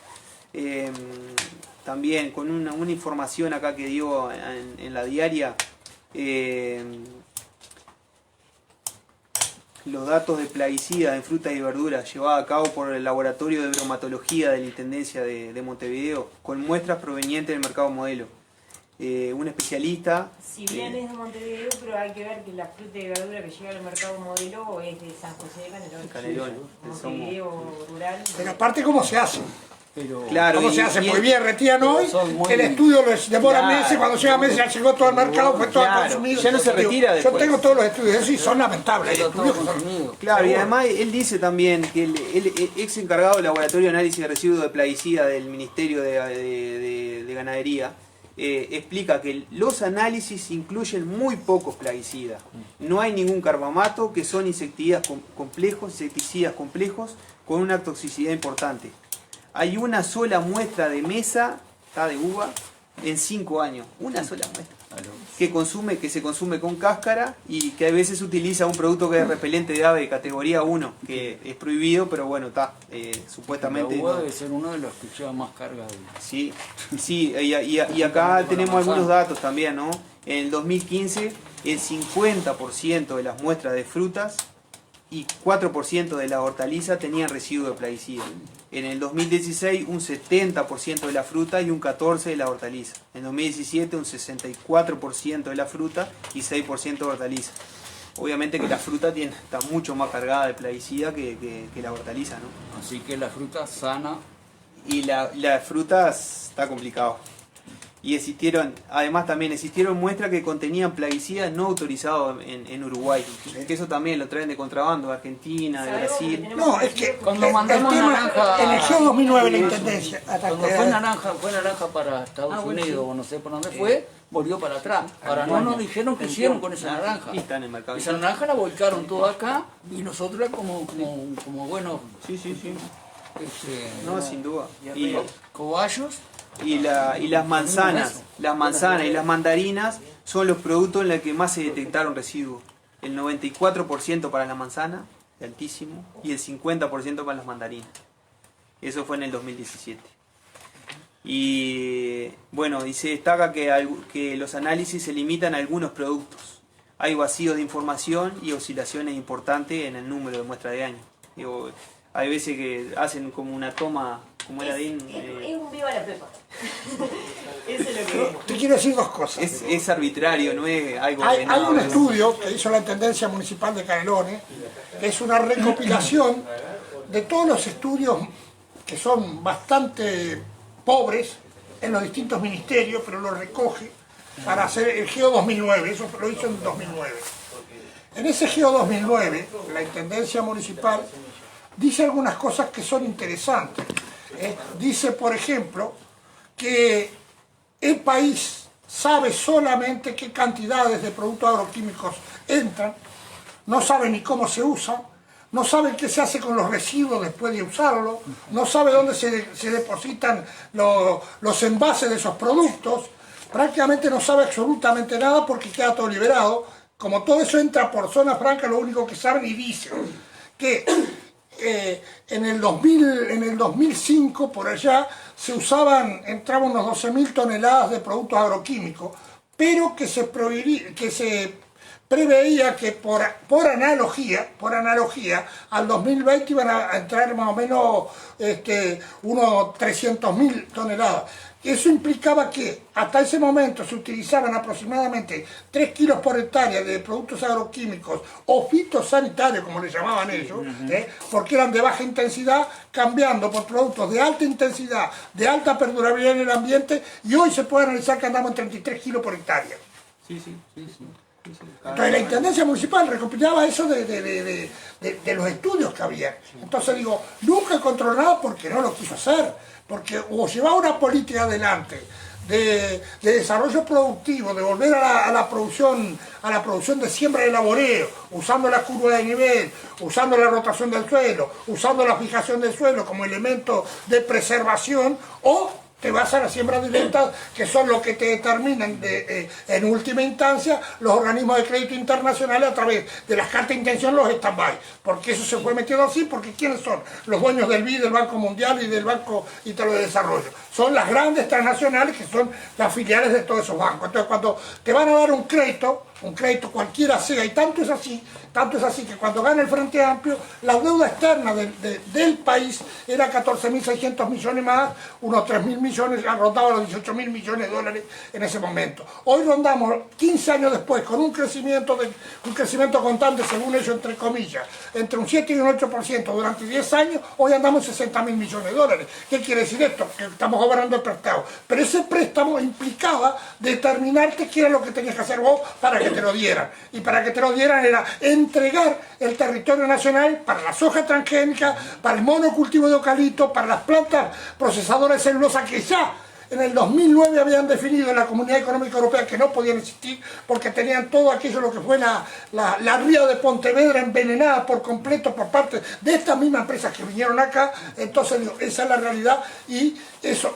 También con una información acá que dio en la diaria, los datos de plaguicidas en frutas y verduras llevados a cabo por el Laboratorio de Bromatología de la Intendencia de Montevideo, con muestras provenientes del mercado modelo. Un especialista... Si bien es de Montevideo, pero hay que ver que la fruta y verdura que llega al mercado modelo es de San José de Canelones. Canelones. Montevideo rural. Pero aparte, ¿cómo se hace? Pero, Claro, ¿Cómo se hace? Muy bien, retiran hoy, son muy- el estudio les demora Claro. meses, cuando llega meses ya llegó todo al mercado, fue todo Claro, consumido. ya no se Digo, retira Yo después. tengo todos los estudios, esos sí son lamentables. Hay pero todo estudios que son- consumido. Claro, y Seguro. además él dice también que el ex encargado del Laboratorio de Análisis de Residuos de Plaguicida del Ministerio de Ganadería explica que los análisis incluyen muy pocos plaguicidas. No hay ningún carbamato, que son insecticidas complejos con una toxicidad importante. Hay una sola muestra de mesa, está de uva, en 5 años. Una sola muestra. Que se consume con cáscara y que a veces utiliza un producto que es repelente de ave de categoría 1, que es prohibido, pero bueno, está, supuestamente... La uva no. debe ser uno de los que lleva más carga de... Sí, y acá tenemos algunos datos también, ¿no? En el 2015, el 50% de las muestras de frutas y 4% de las hortalizas tenían residuos de plaguicida. En el 2016, un 70% de la fruta y un 14% de la hortaliza. En 2017, un 64% de la fruta y 6% de hortaliza. Obviamente que la fruta está mucho más cargada de plaguicida que la hortaliza, ¿no? Así que la fruta sana, Y la fruta está complicado. Y además también existieron muestras que contenían plaguicidas no autorizados en Uruguay. Que eso también lo traen de contrabando de Argentina, de Sabemos que Brasil. tenemos No, es que Cuando el mandamos tema naranja- eligió 2009 la Intendencia. hasta cuando que- fue naranja para Estados bueno, Unidos sí. o no sé por dónde fue, volvió para atrás. Ahora no nos dijeron qué hicieron con esa naranja. Y está en el mercado. Esa naranja la volcaron toda acá y nosotros como buenos Sí. no, No, sin duda. Y, cobayos. y las manzanas y las mandarinas son los productos en los que más se detectaron residuos. El 94% para la manzana, altísimo, y el 50% para las mandarinas. Eso fue en el 2017. Y bueno, y se destaca que los análisis se limitan a algunos productos. Hay vacíos de información y oscilaciones importantes en el número de muestras de año. Digo, hay veces que hacen como una toma como era Dean, Es un viva la pepa. Eso es lo que... Te quiero decir dos cosas. es arbitrario, no es algo Hay ordenado, un es- estudio que hizo la Intendencia Municipal de Canelones, que es una recopilación de todos los estudios que son bastante pobres en los distintos ministerios, pero lo recoge para hacer el GEO 2009, eso lo hizo en 2009. En ese GEO 2009, la Intendencia Municipal dice algunas cosas que son interesantes. Dice, por ejemplo, que el país sabe solamente qué cantidades de productos agroquímicos entran, no sabe ni cómo se usan, no sabe qué se hace con los residuos después de usarlo, no sabe dónde se depositan los envases de esos productos, prácticamente no sabe absolutamente nada porque queda todo liberado. Como todo eso entra por zona franca, lo único que saben y dicen que en el 2005 por allá entraban unos 12.000 toneladas de productos agroquímicos, pero que se preveía que por analogía al 2020 iban a entrar más o menos unos 300.000 toneladas. Eso implicaba que hasta ese momento se utilizaban aproximadamente 3 kilos por hectárea de productos agroquímicos o fitosanitarios, como le llamaban ellos, porque eran de baja intensidad, cambiando por productos de alta intensidad, de alta perdurabilidad en el ambiente, y hoy se puede analizar que andamos en 33 kilos por hectárea. Sí, sí. Entonces la Intendencia Municipal recopilaba eso de los estudios que había. Entonces digo, nunca controló nada porque no lo quiso hacer, porque o llevaba una política adelante de desarrollo productivo, de volver a la producción de siembra de laboreo, usando la curva de nivel, usando la rotación del suelo, usando la fijación del suelo como elemento de preservación, o te vas a la siembra directa, que son los que te determinan en última instancia los organismos de crédito internacionales a través de las cartas de intención, los stand-by. Porque eso se fue metido así, porque ¿quiénes son? Los dueños del BID, del Banco Mundial y del Banco Italo de Desarrollo. Son las grandes transnacionales que son las filiales de todos esos bancos. Entonces cuando te van a dar un crédito cualquiera sea, y tanto es así que cuando gana el Frente Amplio, la deuda externa del país era 14.600 millones más, unos 3.000 millones, rondaba los 18.000 millones de dólares en ese momento. Hoy rondamos, 15 años después, con un crecimiento constante, según ellos, entre comillas, entre un 7 y un 8% durante 10 años, hoy andamos en 60.000 millones de dólares. ¿Qué quiere decir esto? Que estamos cobrando el prestado. Pero ese préstamo implicaba determinarte qué era lo que tenías que hacer vos para que te lo dieran. Y para que te lo dieran era entregar el territorio nacional para la soja transgénica, para el monocultivo de eucalipto, para las plantas procesadoras de celulosa que ya en el 2009 habían definido en la Comunidad Económica Europea que no podían existir porque tenían todo aquello, lo que fue la ría de Pontevedra envenenada por completo por parte de estas mismas empresas que vinieron acá. Entonces digo, esa es la realidad, y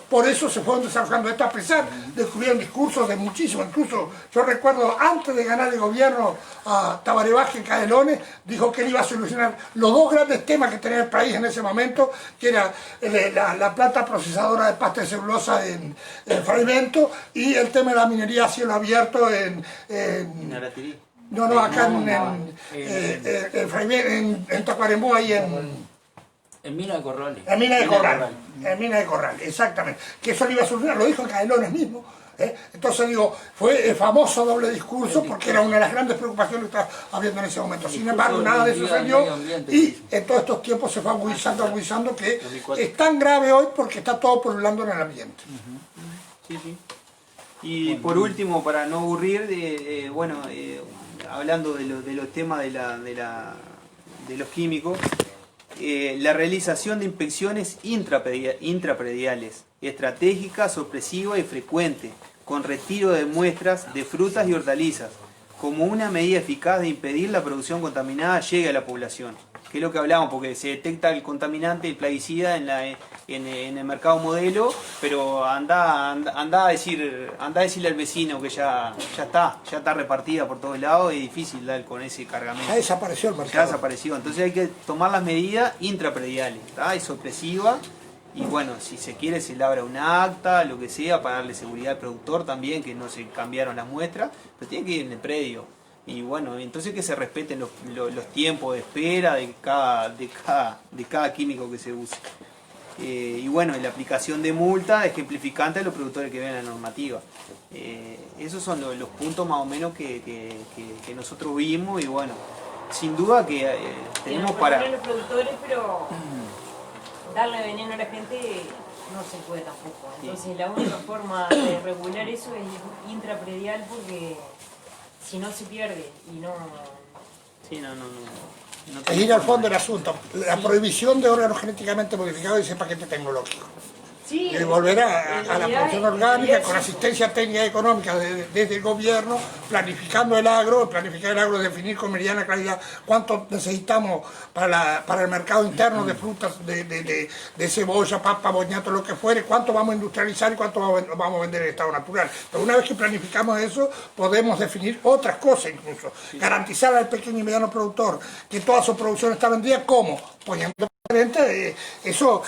por eso se fueron desarrollando esto, a pesar de que hubieron discursos de muchísimo. Incluso yo recuerdo, antes de ganar el gobierno, a Tabaré Vázquez en Canelones dijo que él iba a solucionar los dos grandes temas que tenía el país en ese momento, que era la planta procesadora de pasta de celulosa en Fragmento, y el tema de la minería a cielo abierto en Naratirí. acá en Tacuarembó, ahí En Mina de Corrales. en Mina de Corral, exactamente. Que eso lo iba a solucionar, lo dijo en Canelones mismo. Entonces digo, fue el famoso doble discurso porque era una de las grandes preocupaciones que estaba habiendo en ese momento. Sin embargo, nada de eso salió, y en todos estos tiempos se fue agudizando, que es tan grave hoy porque está todo pululando en el ambiente. Sí, sí. Y por último, para no aburrir, hablando de los temas de los químicos, la realización de inspecciones intraprediales, estratégicas, sorpresivas y frecuentes, con retiro de muestras de frutas y hortalizas, como una medida eficaz de impedir la producción contaminada llegue a la población. Que es lo que hablamos, porque se detecta el contaminante, el plaguicida en el mercado modelo, pero anda a decirle al vecino que ya está repartida por todos lados, y es difícil dar con ese cargamento. Ya desapareció el mercado. Ya desapareció, entonces hay que tomar las medidas intraprediales, es sorpresiva, y bueno, si se quiere se labra un acta, lo que sea, para darle seguridad al productor también, que no se cambiaron las muestras, pero tiene que ir en el predio. Y bueno, entonces que se respeten los tiempos de espera de cada químico que se use. Y bueno, la aplicación de multa ejemplificante a los productores que ven la normativa. Esos son los puntos más o menos que nosotros vimos y bueno, sin duda que tenemos para... los productores, pero darle veneno a la gente no se puede tampoco. Entonces la única forma de regular eso es intrapredial porque si no se pierde y no... Sí, no Es ir al fondo del asunto. La prohibición de órganos genéticamente modificados y ese paquete tecnológico. Sí, Y volver a la producción orgánica con sí. asistencia técnica y económica desde el gobierno, planificar el agro, definir con meridiana claridad cuánto necesitamos para el mercado interno de frutas, de cebolla, papa, boñato, lo que fuere, cuánto vamos a industrializar y cuánto vamos a vender en estado natural. Pero una vez que planificamos eso, podemos definir otras cosas incluso. Garantizar al pequeño y mediano productor que toda su producción está vendida, ¿cómo? Poniendo eso.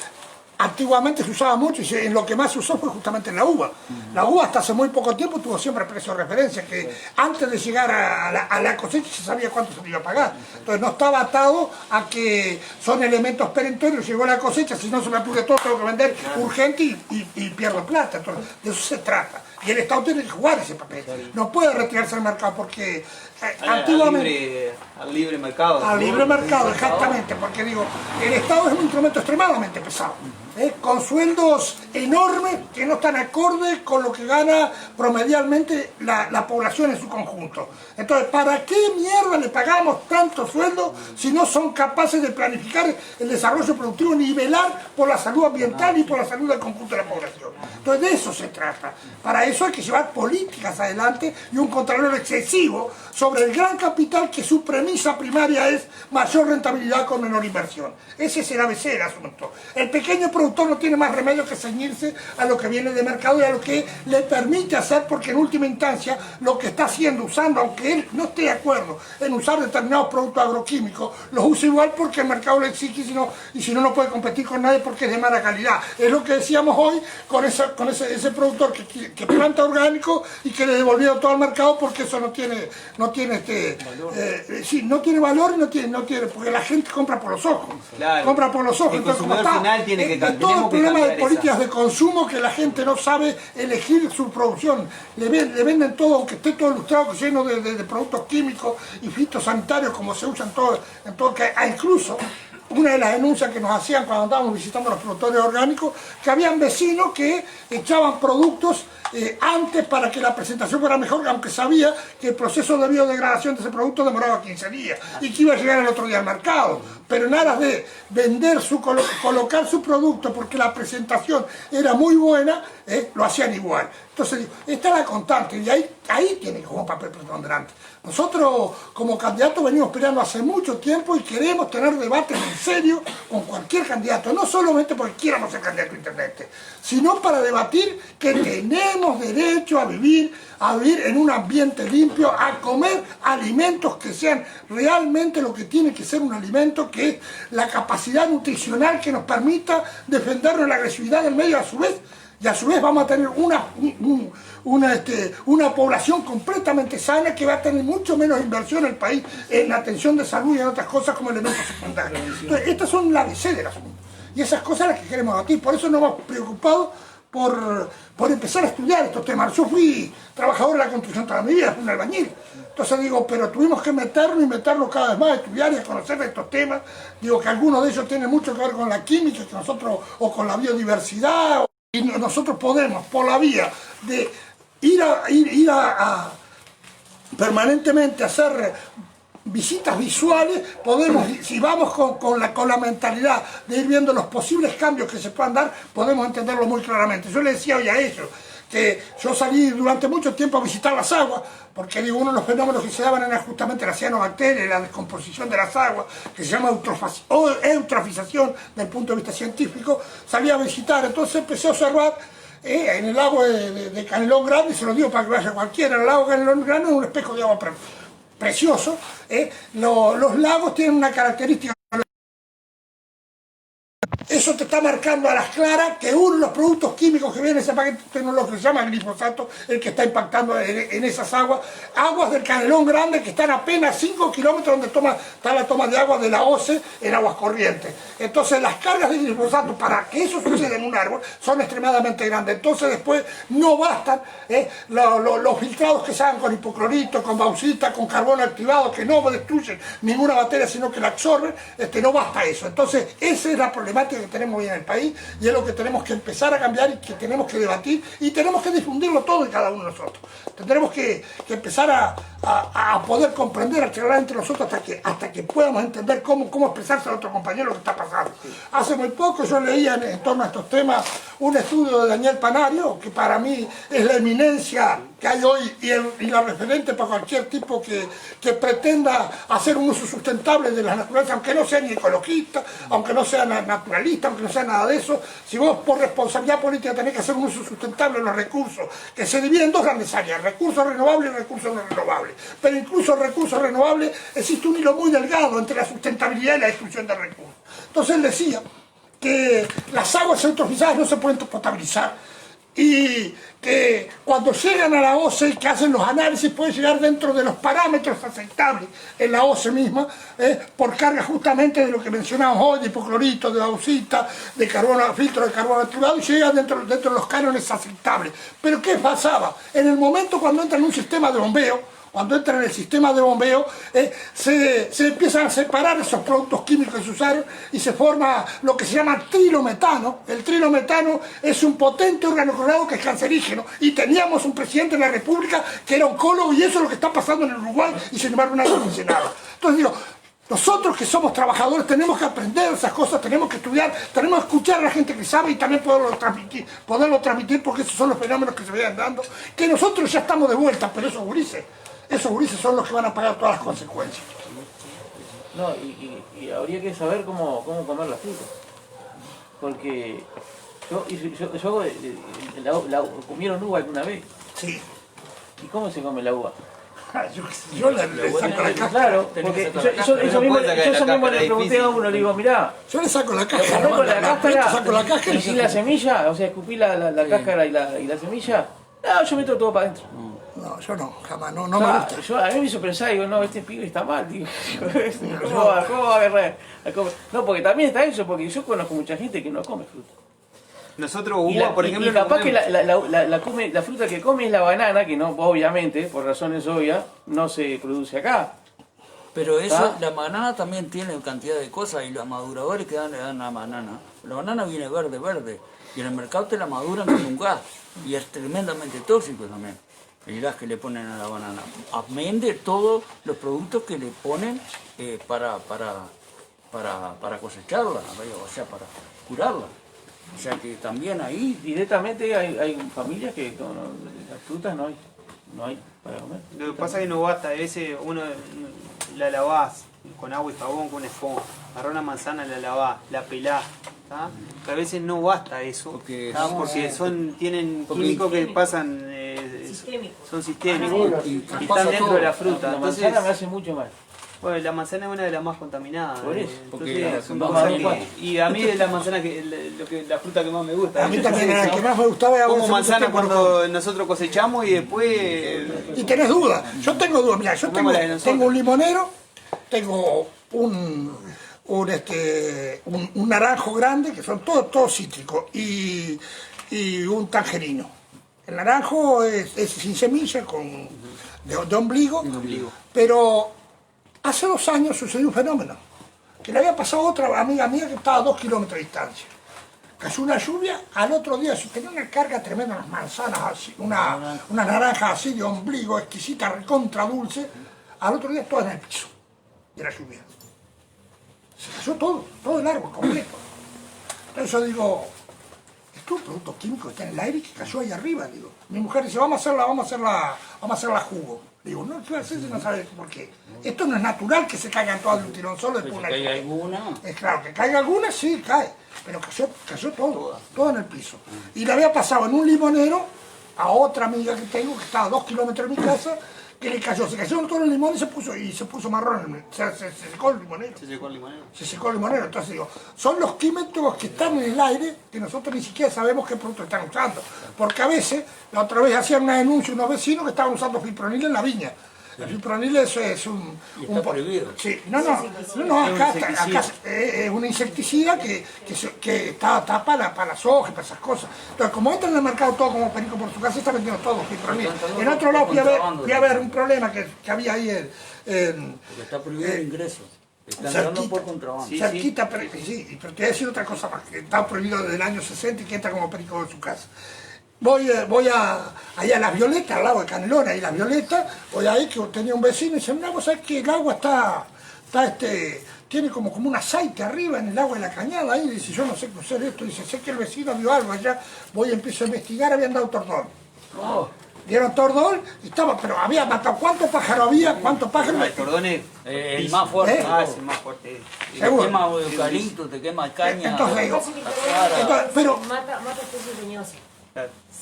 Antiguamente se usaba mucho y en lo que más se usó fue justamente en la uva. La uva hasta hace muy poco tiempo tuvo siempre precio de referencia, que antes de llegar a la cosecha se sabía cuánto se le iba a pagar. Entonces no estaba atado a que son elementos perentorios, llegó la cosecha, si no se me apure todo, tengo que vender urgente y pierdo plata. Entonces de eso se trata. Y el Estado tiene que jugar ese papel. No puede retirarse del mercado porque antiguamente... Al libre mercado. Al libre mercado, exactamente, porque digo, el Estado es un instrumento extremadamente pesado, con sueldos enormes que no están acorde con lo que gana promedialmente la población en su conjunto. Entonces, ¿para qué mierda le pagamos tanto sueldo si no son capaces de planificar el desarrollo productivo ni velar por la salud ambiental y por la salud del conjunto de la población? Entonces, de eso se trata. Para eso hay que llevar políticas adelante y un control excesivo sobre el gran capital que su premisa primaria es mayor rentabilidad con menor inversión. Ese es el ABC del asunto. El pequeño productor no tiene más remedio que ceñirse a lo que viene de mercado y a lo que le permite hacer, porque en última instancia lo que está haciendo, usando, aunque él no esté de acuerdo en usar determinados productos agroquímicos, los usa igual porque el mercado le exige y si no, no puede competir con nadie porque es de mala calidad. Es lo que decíamos hoy con ese productor que planta orgánico y que le devolvió todo al mercado porque eso no tiene valor y no tiene, porque la gente compra por los ojos. Claro. Compra por los ojos. El Entonces, consumidor final tiene que es todo el tenemos que problema de cambiar políticas de consumo que la gente no sabe elegir su producción. Le venden todo, aunque esté todo ilustrado, lleno de productos químicos y fitosanitarios, como se usan en todo, que incluso una de las denuncias que nos hacían cuando andábamos visitando los productores orgánicos, que habían vecinos que echaban productos antes para que la presentación fuera mejor, aunque sabía que el proceso de biodegradación de ese producto demoraba 15 días y que iba a llegar el otro día al mercado. Pero en aras de vender colocar su producto porque la presentación era muy buena, lo hacían igual. Entonces, esta es la constante y ahí tiene que jugar un papel preponderante. Nosotros como candidatos venimos peleando hace mucho tiempo y queremos tener debates en serio con cualquier candidato, no solamente porque quieramos ser candidato a intendente, sino para debatir que tenemos derecho a vivir en un ambiente limpio, a comer alimentos que sean realmente lo que tiene que ser un alimento, que es la capacidad nutricional que nos permita defendernos de la agresividad del medio y a su vez vamos a tener una población completamente sana que va a tener mucho menos inversión en el país en la atención de salud y en otras cosas como elementos secundarios. Entonces, estas son la ABC del asunto. Y esas cosas las que queremos debatir. Por eso nos hemos preocupado por empezar a estudiar estos temas. Yo fui trabajador de la construcción toda mi vida, fui un albañil. Entonces digo, pero tuvimos que meternos cada vez más a estudiar y a conocer estos temas. Digo que algunos de ellos tienen mucho que ver con la química, que nosotros, o con la biodiversidad. Y nosotros podemos, por la vía de ir a permanentemente hacer visitas visuales, podemos, si vamos con la mentalidad de ir viendo los posibles cambios que se puedan dar, podemos entenderlo muy claramente. Yo le decía hoy a ellos que yo salí durante mucho tiempo a visitar las aguas, porque digo, uno de los fenómenos que se daban era justamente la cianobacteria, la descomposición de las aguas, que se llama eutrofización desde el punto de vista científico. Salí a visitar, entonces empecé a observar en el lago de Canelón Grande, y se lo digo para que vaya cualquiera, el lago de Canelón Grande es un espejo de agua precioso. Los lagos tienen una característica. eso te está marcando a las claras que uno de los productos químicos que viene en ese paquete tecnológico se llama glifosato, el que está impactando en esas aguas del Canelón Grande, que están apenas 5 kilómetros donde está la toma de agua de la OCE en aguas corrientes. Entonces las cargas de glifosato para que eso suceda en un árbol son extremadamente grandes. Entonces después no bastan los filtrados que se hagan con hipoclorito, con bauxita, con carbono activado, que no destruyen ninguna bacteria sino que la absorben, no basta eso. Entonces esa es la problemática que tenemos hoy en el país y es lo que tenemos que empezar a cambiar y que tenemos que debatir y tenemos que difundirlo todo y cada uno de nosotros. Tendremos que empezar a poder comprender, a charlar entre nosotros hasta que podamos entender cómo expresarse a otro compañero lo que está pasando. Hace muy poco yo leía en torno a estos temas un estudio de Daniel Panario, que para mí es la eminencia que hay hoy y la referente para cualquier tipo que pretenda hacer un uso sustentable de las naturalezas, aunque no sea ni ecologista, aunque no sea naturalista, aunque no sea nada de eso. Si vos por responsabilidad política tenés que hacer un uso sustentable de los recursos, que se dividen en dos grandes áreas, recursos renovables y recursos no renovables. Pero incluso en recursos renovables existe un hilo muy delgado entre la sustentabilidad y la destrucción de recursos. Entonces él decía que las aguas eutrofizadas no se pueden potabilizar y que cuando llegan a la OCE, que hacen los análisis, pueden llegar dentro de los parámetros aceptables en la OCE misma, por carga justamente de lo que mencionamos hoy, de hipoclorito, de bauxita, de carbono, filtro de carbono activado, y llegan dentro de los cánones aceptables. Pero ¿qué pasaba? En el momento cuando entra en un sistema de bombeo, cuando entra en el sistema de bombeo, se empiezan a separar esos productos químicos que se usaron y se forma lo que se llama trilometano. El trilometano es un potente organoclorado que es cancerígeno y teníamos un presidente de la República que era oncólogo y eso es lo que está pasando en el Uruguay y sin embargo nadie lo mencionaba. Entonces digo, nosotros que somos trabajadores tenemos que aprender esas cosas, tenemos que estudiar, tenemos que escuchar a la gente que sabe y también poderlo transmitir porque esos son los fenómenos que se vayan dando, que nosotros ya estamos de vuelta, pero esos gurises son los que van a pagar todas las consecuencias. No, y habría que saber cómo comer la fruta. Porque ¿comieron uva alguna vez? Sí. ¿Y cómo se come la uva? Yo le saco la caja. Claro, porque yo mismo le pregunté a uno, le digo, mirá, yo le saco la caja. Saco la cáscara y la semilla, o sea, escupí la cáscara y la semilla. No, yo meto todo para adentro. No, yo no, jamás, no me gusta. A mí me hizo pensar, digo, no, este pibe está mal, digo, ¿cómo va a agarrar a comer? No, porque también está eso, porque yo conozco mucha gente que no come fruta. Nosotros uva, por ejemplo, y capaz que la fruta que come es la banana, que no, obviamente, por razones obvias, no se produce acá. Pero eso, la banana también tiene cantidad de cosas y los maduradores que dan la banana. La banana viene verde, y en el mercado te la maduran con un gas y es tremendamente tóxico también. El gas que le ponen a la banana. Amén de todos los productos que le ponen para cosecharla, o sea, para curarla. O sea que también ahí directamente hay familias que las frutas no hay para comer. Lo que pasa es que no basta, a veces uno la lavás con agua y jabón, con una esponja, agarrás una manzana, la lavás, la pelás, ¿tá? Pero a veces no basta eso, porque tienen químicos que pasan, son sistémicos y están dentro de la fruta. La manzana me hace mucho mal. Bueno, la manzana es una de las más contaminadas. Por eso, y a mí es la manzana la fruta que más me gusta. A mí también la que más me gustaba. Como manzana cuando nosotros cosechamos y después. Y tenés dudas. Yo tengo dudas. Mira, yo tengo un limonero, tengo un naranjo grande, que son todos cítricos, y un tangerino. El naranjo es sin semilla, de ombligo, pero hace 2 años sucedió un fenómeno, que le había pasado a otra amiga mía que estaba a 2 kilómetros de distancia. Cayó una lluvia, al otro día tenía una carga tremenda, unas manzanas así, una naranja así de ombligo, exquisita, recontra dulce, al otro día toda en el piso, de la lluvia. Se cayó todo el árbol completo. Entonces yo digo, esto es un producto químico que está en el aire que cayó ahí arriba, digo. Mi mujer dice, vamos a hacerla jugo. Digo, no, ¿qué hacer si no sabes por qué? Esto no es natural que se caigan todas de un tirón solo después de una ¿caiga alguna? Es claro, que caiga alguna, sí, cae. Pero cayó todo en el piso. Y le había pasado en un limonero a otra amiga que tengo, que estaba a 2 kilómetros de mi casa, ¿Qué le cayó? Se cayeron todos los limones y se puso marrón, se secó el limonero. Se secó el limonero. Se secó el limonero. Entonces digo, son los químicos que están en el aire que nosotros ni siquiera sabemos qué producto están usando. Porque a veces, la otra vez hacían una denuncia unos vecinos que estaban usando fipronil en la viña. El fipronil eso es un... está prohibido. Sí, no, acá es un insecticida que está para las hojas, para esas cosas. Entonces, como entra en el mercado todo como perico por su casa, está vendiendo todo fipronil. En otro lado fui a ver un problema que había ahí Porque está prohibido el ingreso. Están entrando por contrabando. cerquita, pero te voy a decir otra cosa más, que está prohibido desde el año 60 y que entra como perico en su casa. Voy allá a Las Violetas, al lado de Canelones, ahí Las Violetas, voy ahí que tenía un vecino y dice, mira, vos sabés que el agua tiene como un aceite arriba en el agua de la cañada, ahí dice, yo no sé qué hacer esto, dice, sé que el vecino vio algo allá, voy y empiezo a investigar, habían dado tordón. Dieron tordón, pero había matado, ¿cuántos pájaros había? ¿Cuántos pájaros? El cordón es El más fuerte. es el más fuerte. Te Seguro. quema eucalipto, te quema caña. Entonces digo, Mata pero especies leñosas.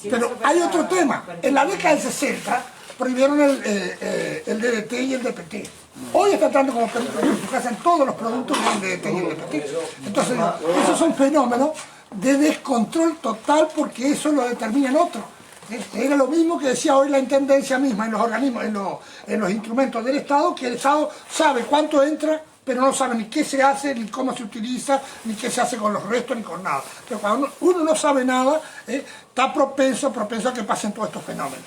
Si no Pero se puede hay otro trabajar tema. con En la década del 60 prohibieron el DDT y el DPT. Hoy está entrando como perico en su casa en todos los productos del DDT y el DPT. Entonces, esos son fenómenos de descontrol total porque eso lo determinan otros. Era lo mismo que decía hoy la intendencia misma en los organismos, en los instrumentos del Estado, que el Estado sabe cuánto entra, pero no sabe ni qué se hace, ni cómo se utiliza, ni qué se hace con los restos, ni con nada. Pero cuando uno no sabe nada, está propenso a que pasen todos estos fenómenos.